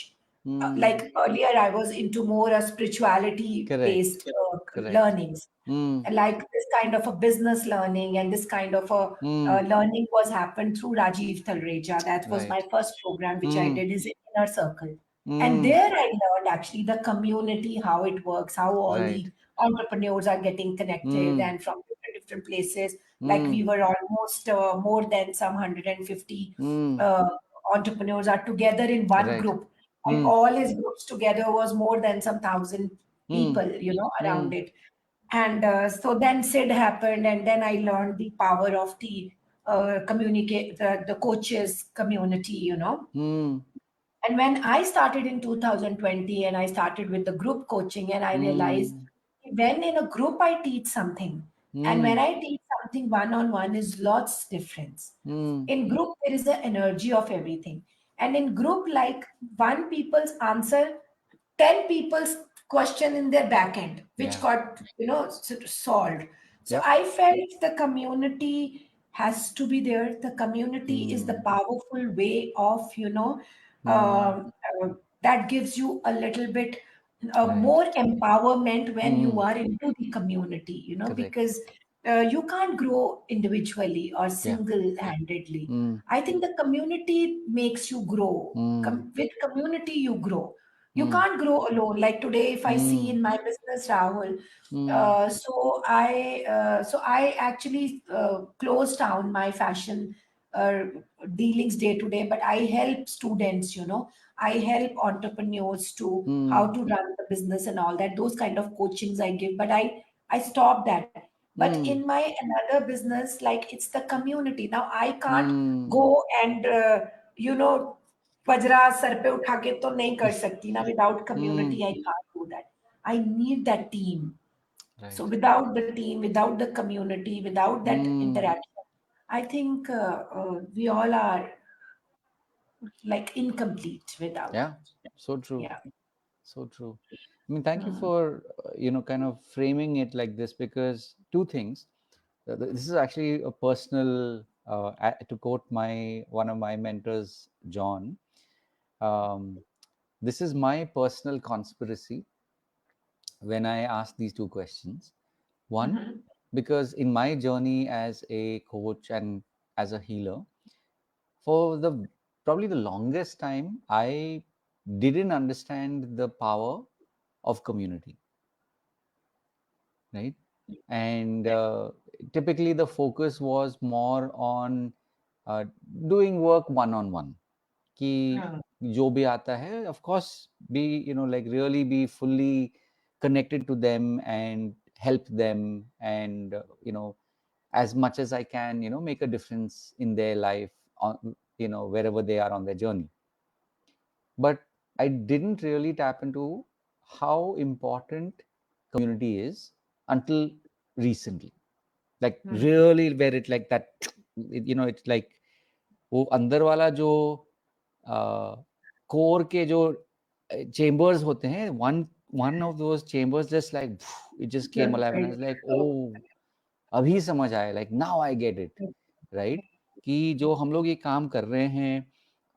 Mm. Like earlier, I was into more a spirituality Correct. based Correct. learnings, Mm. like this kind of a business learning, and this kind of a Mm. learning was happened through Rajiv Talreja. That was my Right. first program, which I Mm. did is Inner Circle. And Mm. there I learned actually the community, how it works, how all Right. the entrepreneurs are getting connected Mm. and from different places. Like Mm. we were almost more than some 150 Mm. uh, entrepreneurs are together in one Right. group, and Mm. all his groups together was more than some thousand Mm. people, around Mm. it. And so then Sid happened, and then I learned the power of the communicate the coaches community. Mm. And when I started in 2020, and I started with the group coaching, and I realized Mm. when in a group I teach something, and when Mm. I teach something one on one is lots difference. Mm. In group there is an energy of everything, and in group, like, one people's answer 10 people's question in their back end, which Yeah. got, solved. So Yep. I felt the community has to be there. The community is the Mm. powerful way of, Mm. that gives you a little bit Right. more empowerment when you Mm. are into the community, Correct. because you can't grow individually or Yeah. single-handedly. Mm. I think the community makes you grow. Mm. With community, you grow. You Mm. can't grow alone. Like today, if I see Mm. in my business, Rahul, Mm. so I actually closed down my fashion uh, dealings day to day, but I help students. I help entrepreneurs to how Mm. to run the business and all that. Those kind of coachings I give, but I stopped that. But in Mm. my another business, like, it's the community. Now I can't Mm. go and you know पजरा sir पे उठा के तो नहीं कर सकती ना. Without Mm. community I can't do that. I need that team. So Right. without the team, without the community, without that Mm. interaction, I think we all are like incomplete without. Yeah. So true. Yeah. So true. I mean, thank you Hmm. for kind of framing it like this, because two things. This is actually a personal. To quote my one of my mentors, John. Um, this is my personal conspiracy when I ask these two questions. One, Hmm. because in my journey as a coach and as a healer, for the probably the longest time, I didn't understand the power of community, right? And typically the focus was more on uh, doing work one on one. कि Hmm. जो भी आता है, of course, be like really be fully connected to them and help them, and as much as I can, make a difference in their life on wherever they are on their journey. But I didn't really tap into how important community is until recently, like Hmm. really where it like that, it's like वो अंदर वाला जो core के जो chambers होते हैं, one of those chambers just like it just came Just alive, and I like, was like, oh, oh, अभी समझ आया, like now I get it, right? कि जो हम लोग ये काम कर रहे हैं,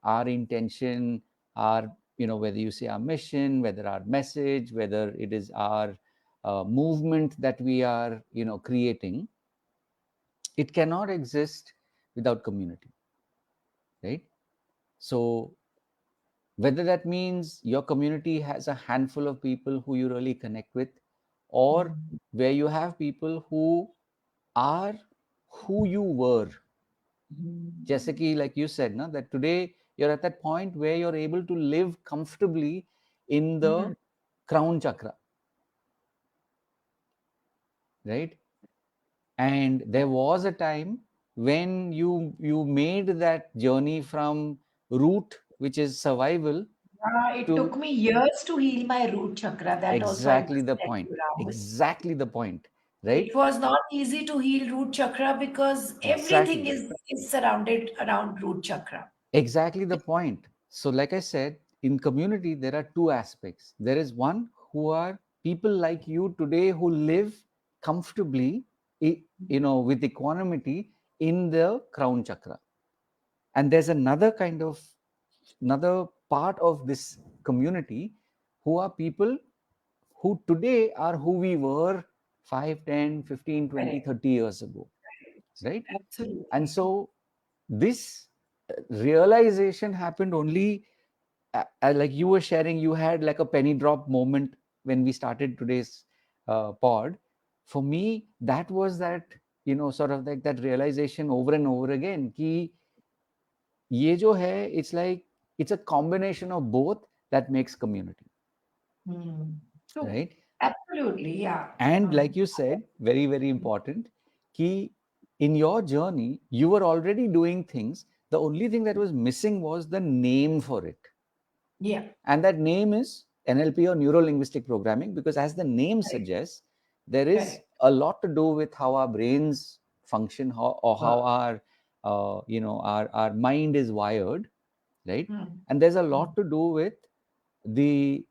our intention, our whether you say our mission, whether our message, whether it is our movement that we are creating, it cannot exist without community, right? So whether that means your community has a handful of people who you really connect with, or hmm. where you have people who are who you were. जैसे कि like you said na, that today you're at that point where you're able to live comfortably in the Hmm. crown chakra, right? And there was a time when you made that journey from root, which is survival, It to took me years to heal my root chakra. That also I exactly must the tell point, you, Rahul. exactly the point, right? It was not easy to heal root chakra because everything Exactly. is surrounded around root chakra. Exactly the point. So, like I said, in community, there are two aspects. There is one who are people like you today who live comfortably, with equanimity in the crown chakra. And there's another part of this community who are people who today are who we were 5, 10, 15, 20, Correct. 30 years ago, right? And Absolutely. so this realization happened only, like you were sharing, you had like a penny drop moment when we started today's pod. For me, that was that, sort of like that realization over and over again कि ये जो है, it's a combination of both that makes community, Hmm. True. right? Absolutely. Yeah. And like you said, very very important, कि in your journey you were already doing things. The only thing that was missing was the name for it, Yeah. and that name is NLP, or neuro linguistic programming, because as the name Correct. suggests, There is Correct. a lot to do with how our brains function, how Work. our our mind is wired, right? Hmm. And there's a Hmm. lot to do with the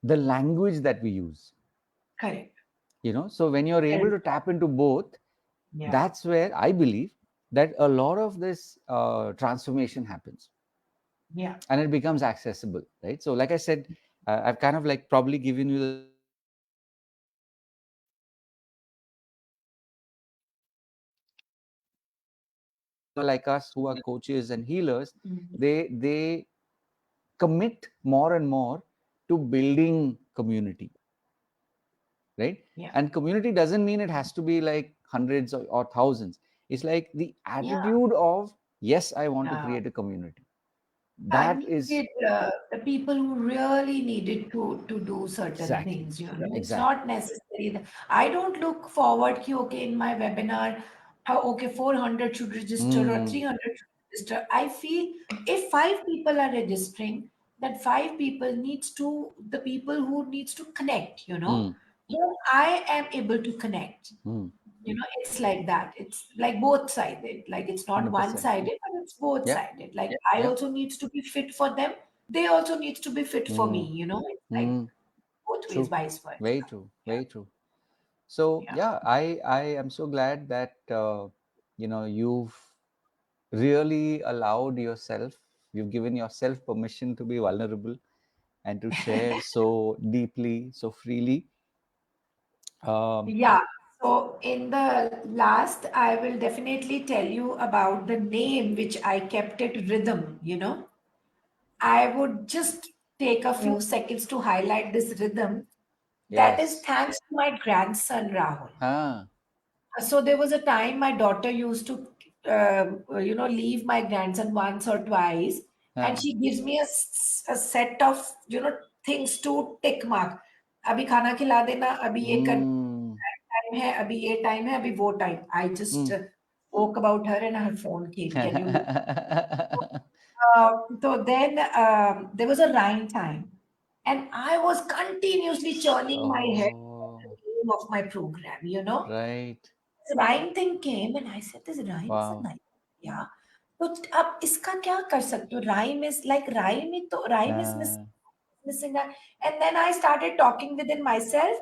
the language that we use, Correct. so when you're able Very to tap into both, yeah. that's where I believe that a lot of this transformation happens, Yeah. and it becomes accessible, right? So like I said, I've kind of like probably given you the language of how people like us who are coaches and healers, Mhm. they commit more and more to building community, right? Yeah. And community doesn't mean it has to be like hundreds or thousands. It's like the Yeah. attitude of, yes, I want to Uh, create a community. I That is needed the people who really needed to do certain exactly, things, you know. It's exactly. not necessary that I don't look forward ki, okay, in my webinar, okay, 400 should register or Mm, 300 should register. I feel if five people are registering, that five people needs to, the people who needs to connect, you know, mm, whom I am able to connect. mm. You know, it's like that. It's like both sided. Like it's not one 100%. sided, but it's both Yeah, sided. Like I yeah. also needs to be fit for them. They also needs to be fit for me. Mm, You know, it's like mm. both ways, True. vice versa. Very true. Very true. So Yeah. yeah, I am so glad that you've really allowed yourself, you've given yourself permission to be vulnerable and to share so deeply, so freely. Um, Yeah. So in the last, I will definitely tell you about the name which I kept it rhythm. You know, I would just take a few seconds to highlight this rhythm. That is yes. thanks to my grandson Rahul. Huh. So there was a time my daughter used to, leave my grandson once or twice, and Huh. she gives me a set of, things to tick mark. अभी खाना खिला देना, अभी ये कर Mm, time है, अभी ये टाइम है, अभी वो time. I just mm. spoke about her and her phone came. Can you look? Uh, so then there was a rhyme time, and I was continuously churning my head Oh, the name of my program. You know, right. this rhyme thing came and I said, this rhyme is a Wow. nice. Yeah. तो अब इसका क्या कर सकते हो? Rhyme is like rhyme ही तो rhyme is Uh, missing that. And then I started talking within myself,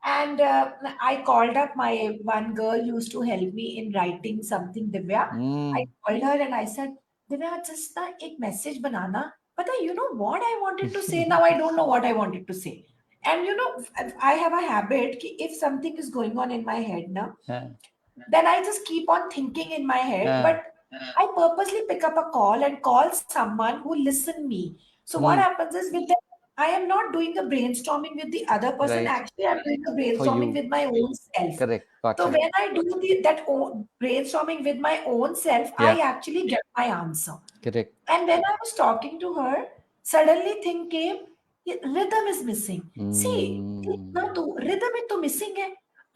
and I called up my one girl used to help me in writing something, Divya. I mm. called her and I said, Divya, just ना एक message banana. But you know what I wanted to say now? I don't know what I wanted to say. And you know, I have a habit कि if something is going on in my head now, Huh. then I just keep on thinking in my head, Huh. but I purposely pick up a call and call someone who listen me. So what Mm. happens is with them, I am not doing a brainstorming with the other person. Right. Actually, I'm doing a For brainstorming you. with my own self. Correct. So Gotcha. when I do brainstorming with my own self, Yeah. I actually get my answer. Correct. And when I was talking to her, suddenly thing came, rhythm is missing. See, Mm. इतना तो rhythm है तो missing है.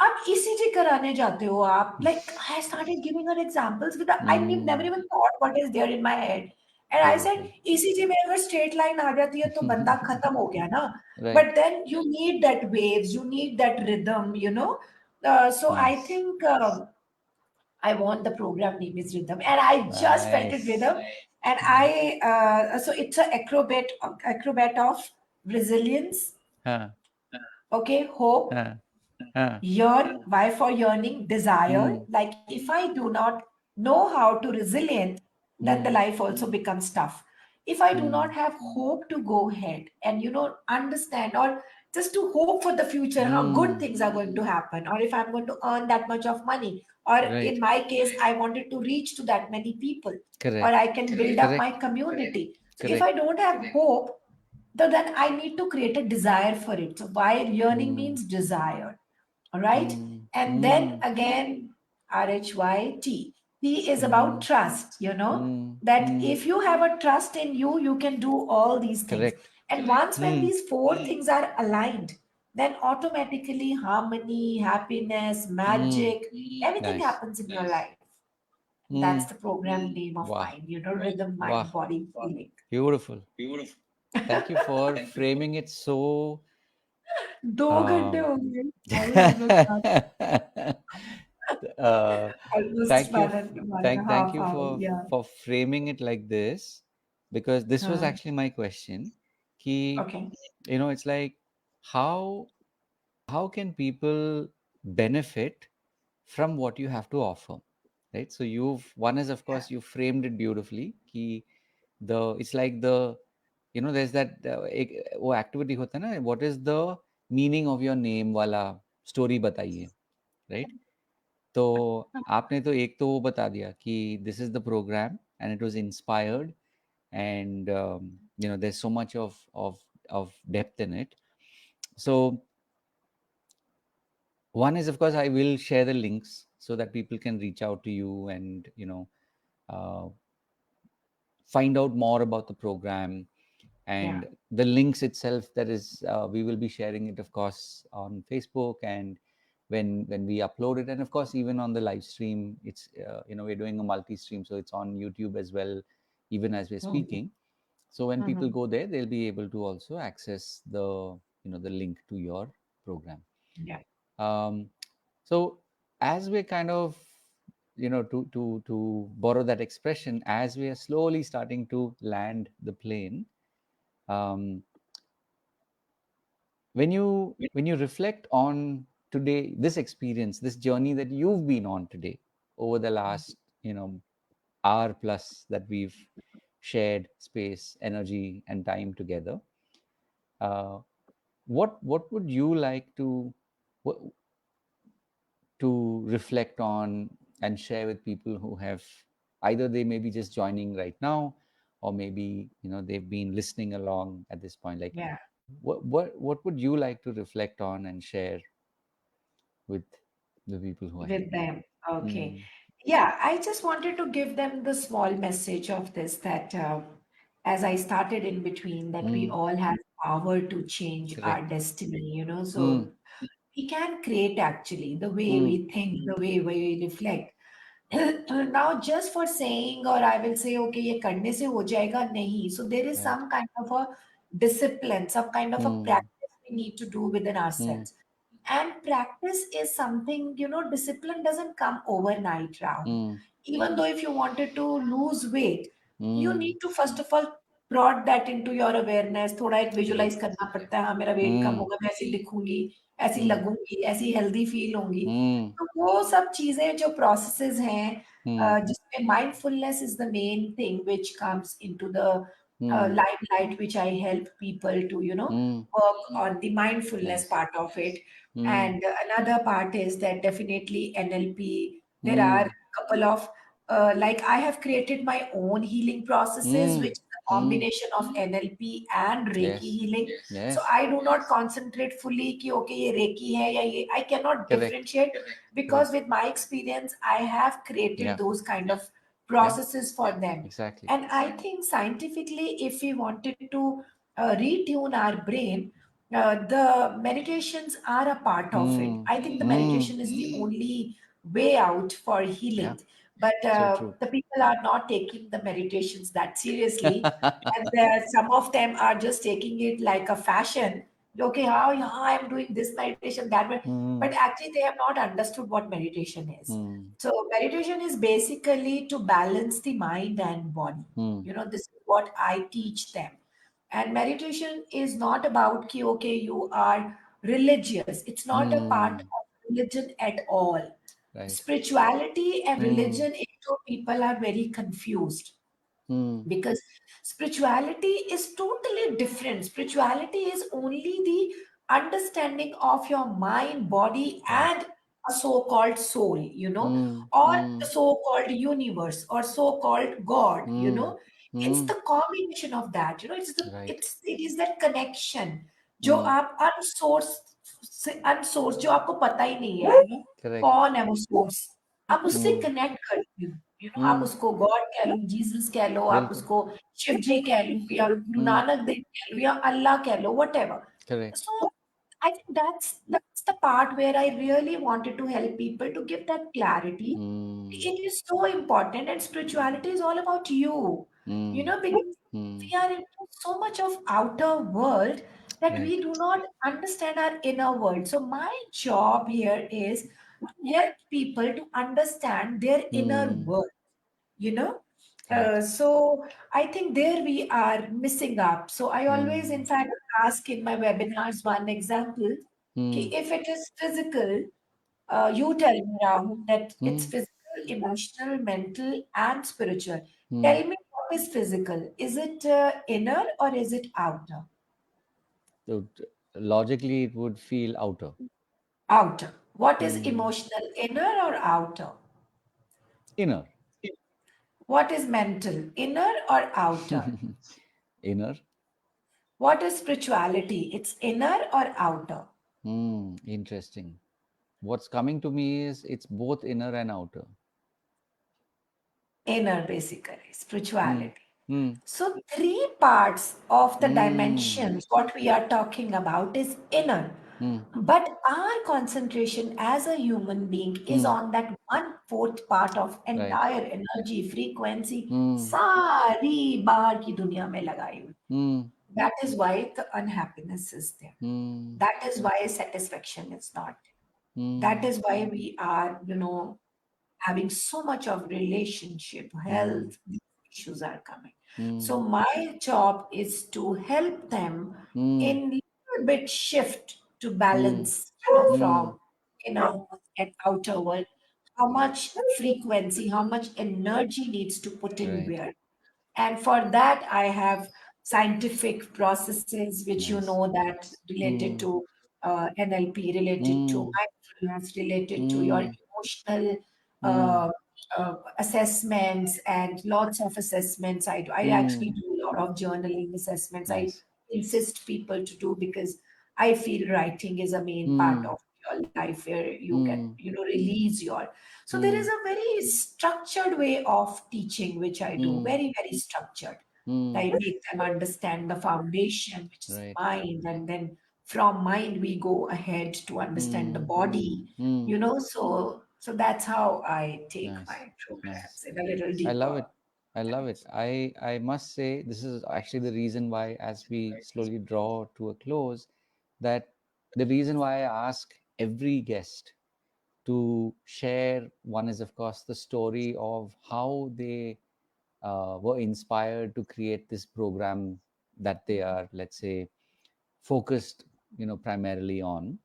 अब ECG कराने जाते हो आप. Like I started giving her examples with I never Mm. even thought what is there in my head. And I said Beautiful. ECG में अगर straight line आ जाती है तो बंदा खत्म हो गया ना. Right. But then you need that waves, you need that rhythm, you know. So I Nice. think I want the program name is Rhythm, and I just felt it Nice. rhythm, and Nice. so it's a acrobat of resilience, Huh. okay, hope, Huh. Huh. yearn, why for yearning, desire. Mm. Like if I do not know how to resilient, then the Mm. life also becomes tough. If I do not Mm. have hope to go ahead and understand or just to hope for the future, how good Mm. things are going to happen, or if I'm going to earn that much of money, or in Right. my case, I wanted to reach to that many people, or Correct. I can build up my Correct. community. So if I Correct. don't have hope, then I need to create a desire for it. So why yearning Mm. means desire. All right. Mm. And then Mm. again, RHYT. T is about Mm. trust, Mm. that Mm. if you have a trust in you, you can do all these things. Correct. And once when Mm. these four things are aligned, then automatically harmony, happiness, Mm. magic, everything Nice. happens in your life. That's Mm. the program name of Wow. mine, rhythm, Wow. mind, body, feeling. Beautiful. Thank you for framing it so 2 घंटे Um, हो गए राहुल हम लोग बात uh, almost thank you, one and thank half you hour या for framing it like this, because this was हाँ actually my question. Ki, okay it's like how how can people benefit from what you have to offer, right? So you've one is of course you framed it beautifully. Ki the it's like the there's that एक वो activity होता है ना, what is the meaning of your name वाला story बताइए, right? तो आपने तो एक तो वो बता दिया कि this is the program and it was inspired and there's so much of depth in it. So one is of course I will share the links so that people can reach out to you and uh, find out more about the program या and the links itself. That is we will be sharing it of course on Facebook, and when we upload it, and of course even on the live stream, it's we're doing a multi stream, so it's on YouTube as well, even as we're speaking. So when people go there, they'll be able to also access the link to your program. या um, so as we're kind of to borrow that expression, as we are slowly starting to land the plane, um, when you reflect on today, this experience, this journey that you've been on today over the last hour plus that we've shared space, energy, and time together, uh, what would you like what, to reflect on and share with people who have either they may be just joining right now, or maybe they've been listening along at this point, like या what would you like to reflect on and share with the people who are here? with them. Okay. Mm, Yeah, I just wanted to give them the small message of this that as I started in between, that we mm, all have power to change our correct. destiny. Mm, So we can create actually the way mm, we think, the way we reflect. Now, just for saying, or I will say, okay, ये करने से हो जाएगा नहीं. So there is right. some kind of a discipline, some kind of a Mm, practice we need to do within mm, ourselves. And practice is something, discipline doesn't come overnight, Rahul. mm, Even though if you wanted to lose weight, you mm, need to first of all brought that into your awareness. थोड़ा एक visualize correct. करना पड़ता है, हाँ मेरा weight कम Mm, होगा, मैं ऐसी दिखूंगी, ऐसी mm, लगूंगी, ऐसी healthy feel होंगी. mm, तो वो सब चीजें जो processes हैं, mm, जिसमें mindfulness is the main thing which comes into the mm, limelight, which I help people to, mm, work on the mindfulness nice. part of it. Mm, And another part is that definitely NLP. There are mm, a couple of like I have created my own healing processes, which mm, is a mm, combination of NLP and Reiki yes. healing. So Yes. I do not concentrate fully कि okay ये Reiki है या ये I cannot Correct. differentiate because Correct. with my experience I have created Yeah. those kind of Yeah. processes for them. Exactly. And I think scientifically, if we wanted to retune our brain, the meditations are a part of it. Mm, I think the mm, meditation is the only way out for yeah. healing. But So true. the people are not taking the meditations that seriously. And some of them are just taking it like a fashion. Okay, how yeah, I'm doing this meditation, that way. But Mm, actually, they have not understood what meditation is. mm, So, meditation is basically to balance the mind and body. mm, This is what I teach them. And meditation is not about ki, okay, you are religious. It's not a part mm, of religion at all. right. Spirituality and Mm, religion, people are very confused mm, because spirituality is totally different. Spirituality is only the understanding of your mind, body, right. and a so-called soul, Mm, or the mm, so-called universe or so-called God, mm, it's mm, the combination of that, right. it is that connection जो Mm, आप अनसोर्स जो आपको पता ही नहीं है, correct. कौन है वो सोर्स, आप उससे Mm, कनेक्ट करते हो. आप mm, उसको गॉड कह लो, जीसस कह लो, आप बिल्कुल. उसको शिव जी कह लो या गुरु Mm, नानक देव कह लो या अल्लाह कह लो, whatever. correct. So I think that's the part where I really wanted to help people to give that clarity. Mm, It is so important, and spirituality is all about you. mm, Because mm, we are into so much of outer world, that Right. we do not understand our inner world. So my job here is to help people to understand their inner Hmm. world, you know. Right. So I think there we are missing up. So I always, in Hmm. fact, ask in my webinars one example, Hmm. ki if it is physical, you tell me, Rahul, that it's Hmm. physical, emotional, mental, and spiritual. Hmm. Tell me what is physical? Is it inner or is it outer? So logically, it would feel outer. Outer. What is Hmm. emotional? Inner or outer? Inner. What is mental? Inner or outer? Inner. What is spirituality? It's inner or outer? Hmm. Interesting. What's coming to me is it's both inner and outer. Inner, basically, Hmm. spirituality. Hmm. So, three parts of the Hmm. dimensions, what we are talking about is inner. Hmm. But our concentration as a human being is Hmm. on that one fourth part of Right. entire energy frequency. Hmm. सारी बाहर की दुनिया में लगाई हुई. Hmm. That is why the unhappiness is there. Hmm. That is why satisfaction is not. That Hmm. is why we are, having so much of relationship, Hmm. health, these issues are coming. So Hmm. my job is to help them Hmm. in little bit shift to Hmm. balance, Hmm. from inner and outer world. How much frequency, how much energy needs to put in Right. where. And for that, I have scientific processes, which you Nice. know that related Hmm. to NLP, related to Hmm. mindfulness, related to your Hmm. emotional Hmm. uh, assessments, and lots of assessments. I actually Hmm. do a lot of journaling assessments. I Nice. insist people to do because I feel writing is a main part Hmm. of your life where you can, Hmm. release your. So there is Hmm. a very structured way of teaching which I do, Hmm. very, very structured. Hmm. I make them understand the foundation, which is Right. mind, and then from mind we go ahead to understand the Hmm. body. Hmm. So that's how I take Nice. my Nice. programs in a little I love deeper. it. I love it. I must say this is actually the reason why, as we slowly draw to a close, that the reason why I ask every guest to share one is, of course, the story of how they were inspired to create this program that they are, let's say, focused, primarily on.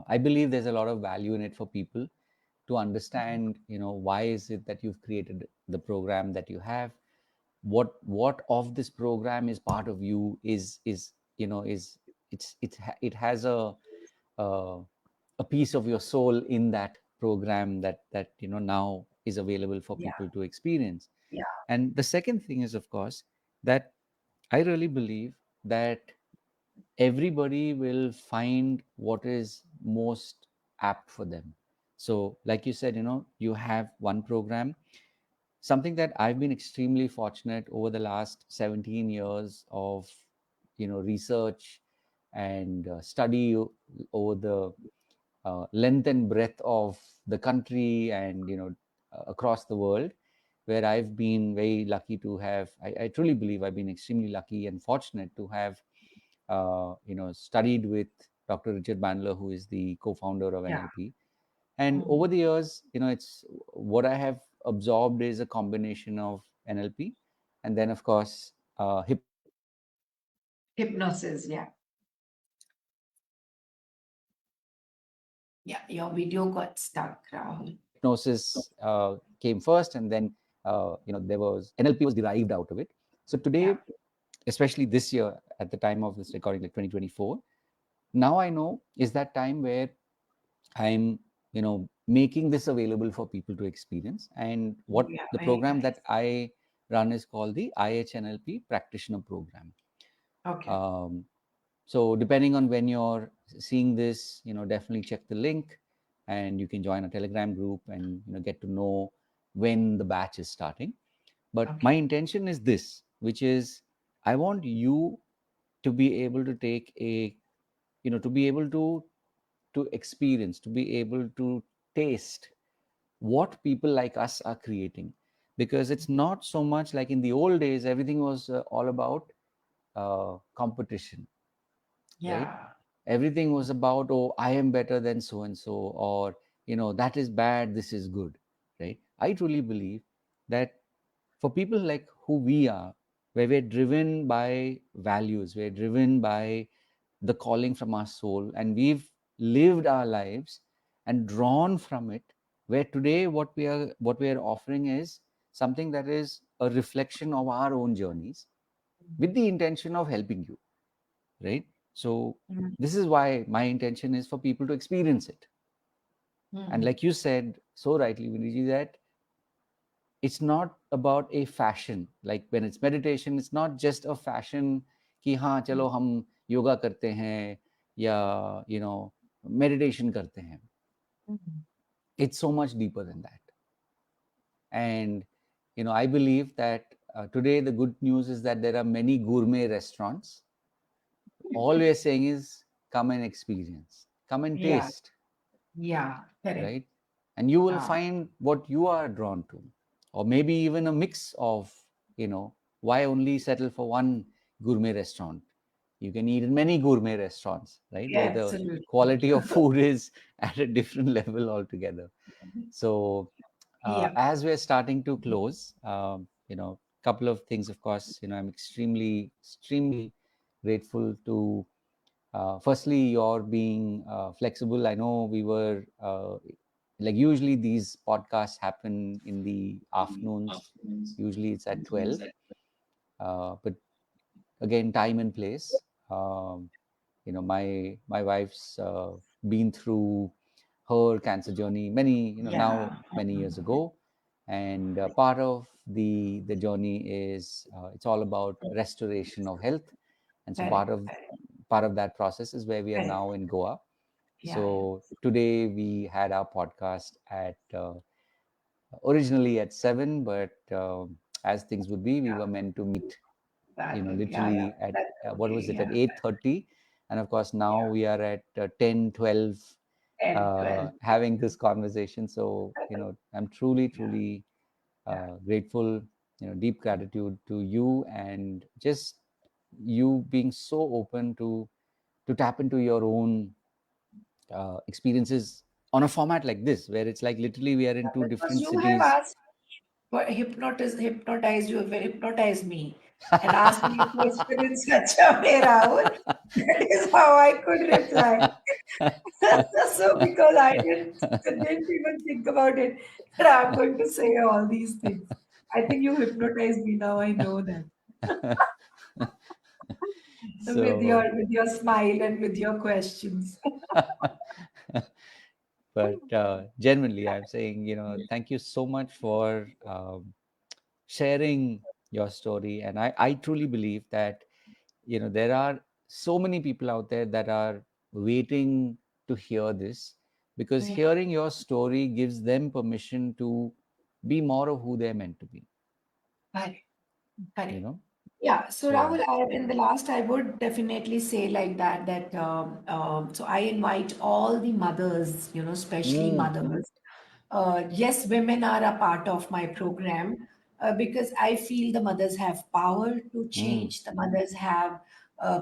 I believe there's a lot of value in it for people to understand, why is it that you've created the program that you have, what of this program is part of you, is is it has a a piece of your soul in that program that now is available for Yeah, people to experience. yeah, And the second thing is, of course, that I really believe that everybody will find what is most apt for them. So like you said, you have one program, something that I've been extremely fortunate over the last 17 years of research and study over the length and breadth of the country and across the world, where I've been very lucky to have. I truly believe I've been extremely lucky and fortunate to have studied with Dr. Richard Bandler, who is the co-founder of yeah. NLP. And over Mm. the years, it's what I have absorbed is a combination of NLP and then, of course, hypnosis. Hypnosis, yeah. Yeah, your video got stuck, Rahul. Hypnosis came first, and then there was NLP was derived out of it. So Yeah, today, especially this year, at the time of this recording, like 2024, now I know is that time where I'm making this available for people to experience. And what yeah, the very program that nice. I run is called the IHNLP Practitioner Program. Okay, Um, so depending on when you're seeing this, definitely check the link, and you can join a Telegram group and get to know when the batch is starting. But my okay, intention is this, which is I want you to be able to take a to be able to experience, to be able to taste what people like us are creating. Because it's not so much like in the old days, everything was all about competition. right? Yeah. Everything was about, oh, I am better than so and so, or, that is bad, this is good, right? I truly believe that for people like who we are, where we're driven by values, we're driven by the calling from our soul, and we've lived our lives and drawn from it, where today what we are offering is something that is a reflection of our own journeys with the intention of helping you, right? So Mm, this is why my intention is for people to experience it. And mm, like you said so rightly, Viniji, that it's not about a fashion. Like when it's meditation, it's not just a fashion कि हाँ चलो हम योगा करते हैं या meditation करते हैं. mm. It's so much deeper than that. And I believe that today the good news is that there are many gourmet restaurants. All we're saying is come and experience, come and Yeah, taste, yeah, correct. right? And you will Ah, find what you are drawn to, or maybe even a mix of, why only settle for one gourmet restaurant? You can eat in many gourmet restaurants, right? Where the absolutely. quality of food is at a different level altogether. So, Yeah, as we're starting to close, couple of things, of course, I'm extremely, extremely grateful to firstly your being flexible. I know we were like usually these podcasts happen in the afternoons. Usually it's at 12. But again, time and place. Um, my wife's been through her cancer journey many, yeah, now many years ago, and part of the journey is it's all about restoration of health, and so correct, part of that process is where we are correct. now in Goa. Yeah, yeah, So today we had our podcast at originally at 7, but as things would be, we were meant to meet, that will, yeah, yeah, literally at that's what okay. was it, at Yeah, 8:30, and of course now yeah, we are at 10, 12, 10, 12. having this conversation. So I'm truly, Yeah, truly yeah. grateful, deep gratitude to you, and just you being so open to tap into your own experiences on a format like this, where it's like literally we are in two Because different you have cities. asked for hypnotized you have hypnotized me and asked me a question in such a way, Rahul. That is how I could reply. So because I didn't even think about it, that I'm going to say all these things. I think you hypnotized me now. I know that So with your smile and with your questions. but genuinely I'm saying, thank you so much for sharing your story. And I truly believe that there are so many people out there that are waiting to hear this, because Yeah, hearing your story gives them permission to be more of who they're meant to be, correct, you correct. know Yeah, so so Rahul, in the last, I would definitely say like that, so I invite all the mothers, especially mm, mothers. Yes, women are a part of my program because I feel the mothers have power to mm, change. The mothers have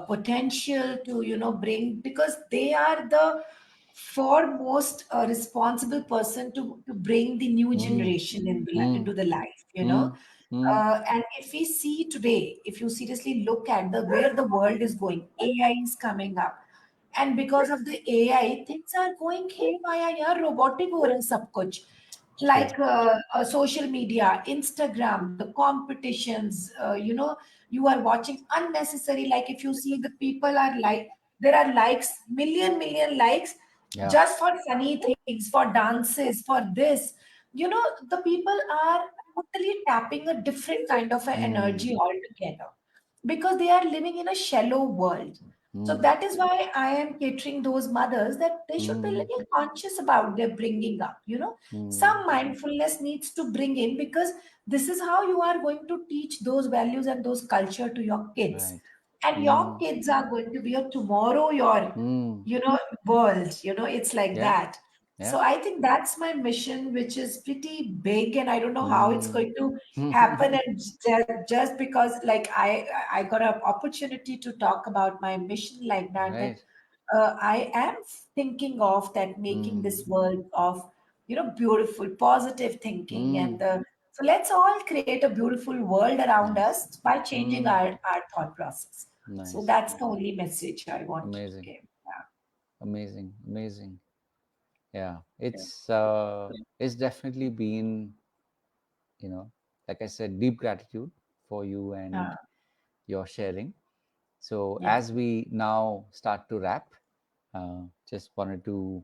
potential to, bring, because they are the foremost responsible person to bring the new mm, generation mm, into the life, mm, mm, and if we see today, if you seriously look at the where the world is going, AI is coming up, and because of the AI, things are going haywire. यार robotic हो रहा है सब कुछ. true, Like social media, Instagram, the competitions, you are watching unnecessary. Like if you see the people are like, there are likes, million likes, yeah, just for funny things, for dances, for this. The people are totally tapping a different kind of a mm, energy altogether because they are living in a shallow world. So mm, that is why I am catering those mothers that they should be mm, little conscious about their bringing up. mm, Some mindfulness needs to bring in, because this is how you are going to teach those values and those culture to your kids. right, And your mm, kids are going to be your tomorrow, your, mm, world. It's like yeah, that. Yeah. So I think that's my mission, which is pretty big, and I don't know how it's Mm. going to happen. And just because, like, I got an opportunity to talk about my mission like that Right. I am thinking of that making Mm. this world of beautiful, positive thinking, Mm. and so let's all create a beautiful world around Nice. us by changing Mm. our thought process. So Nice. that's the only message I wanted to Amazing. give. Yeah. Amazing. Amazing. Yeah. It's definitely been, you know, like I said, deep gratitude for you and Uh, your sharing. So yeah. as we now start to wrap, just wanted to,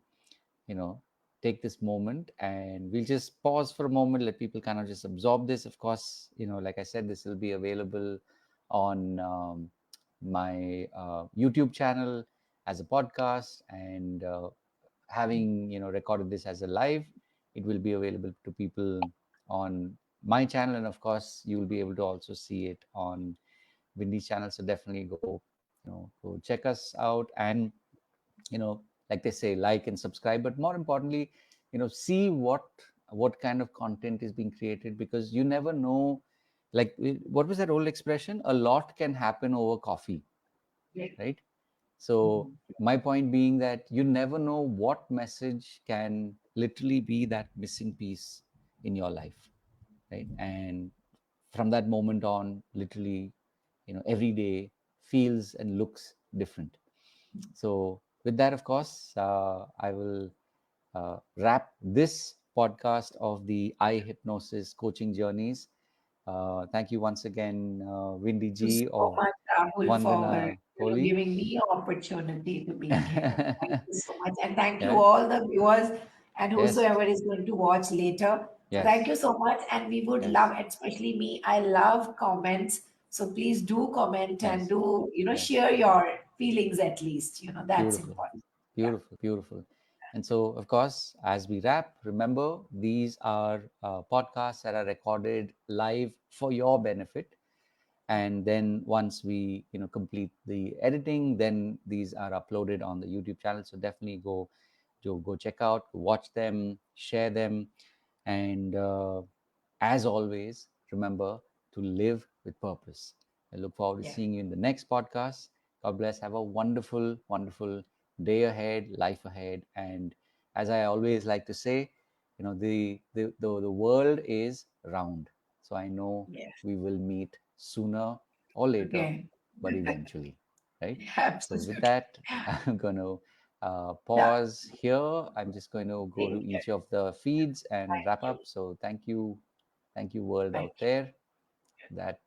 you know, take this moment and we'll just pause for a moment, let people kind of just absorb this. Of course, you know, like I said, this will be available on my YouTube channel as a podcast, and having, you know, recorded this as a live, it will be available to people on my channel, and of course you will be able to also see it on Vindi's channel. So definitely go, you know, go check us out, and you know, like they say, like and subscribe, but more importantly, you know, see what kind of content is being created, because you never know. Like, what was that old expression? A lot can happen over coffee, Yeah. right? So my point being that you never know what message can literally be that missing piece in your life, right? And from that moment on, literally, you know, every day feels and looks different. So with that, of course, I will wrap this podcast of the iHypnosis coaching journeys. Thank you once again, Vindi Thank you Ji so or much, Rahul, for Vandana Kohli. giving me an opportunity to be here. Thank you so much, and thank you Yeah. all the viewers and Yes. whosoever is going to watch later. So thank Yes. you so much, and we would Yes. love, especially me, I love comments. So please do comment and Yes. do Yes. share your feelings at least. That's Beautiful. important. Yeah. Beautiful. Beautiful. And so, of course, as we wrap, remember these are podcasts that are recorded live for your benefit. And then once we, you know, complete the editing, then these are uploaded on the YouTube channel. So definitely go check out, watch them, share them, and as always, remember to live with purpose. I look forward to Yeah. seeing you in the next podcast. God bless. Have a wonderful, wonderful day ahead, life ahead. And as I always like to say, you know, the world is round. So I know Yeah. we will meet sooner or later, Again. but eventually, right? So with Absolutely. that, I'm going to Yeah. pause here. I'm just going to go to Take care. each of the feeds and Thank wrap up. you. So thank you, world Thank out there, that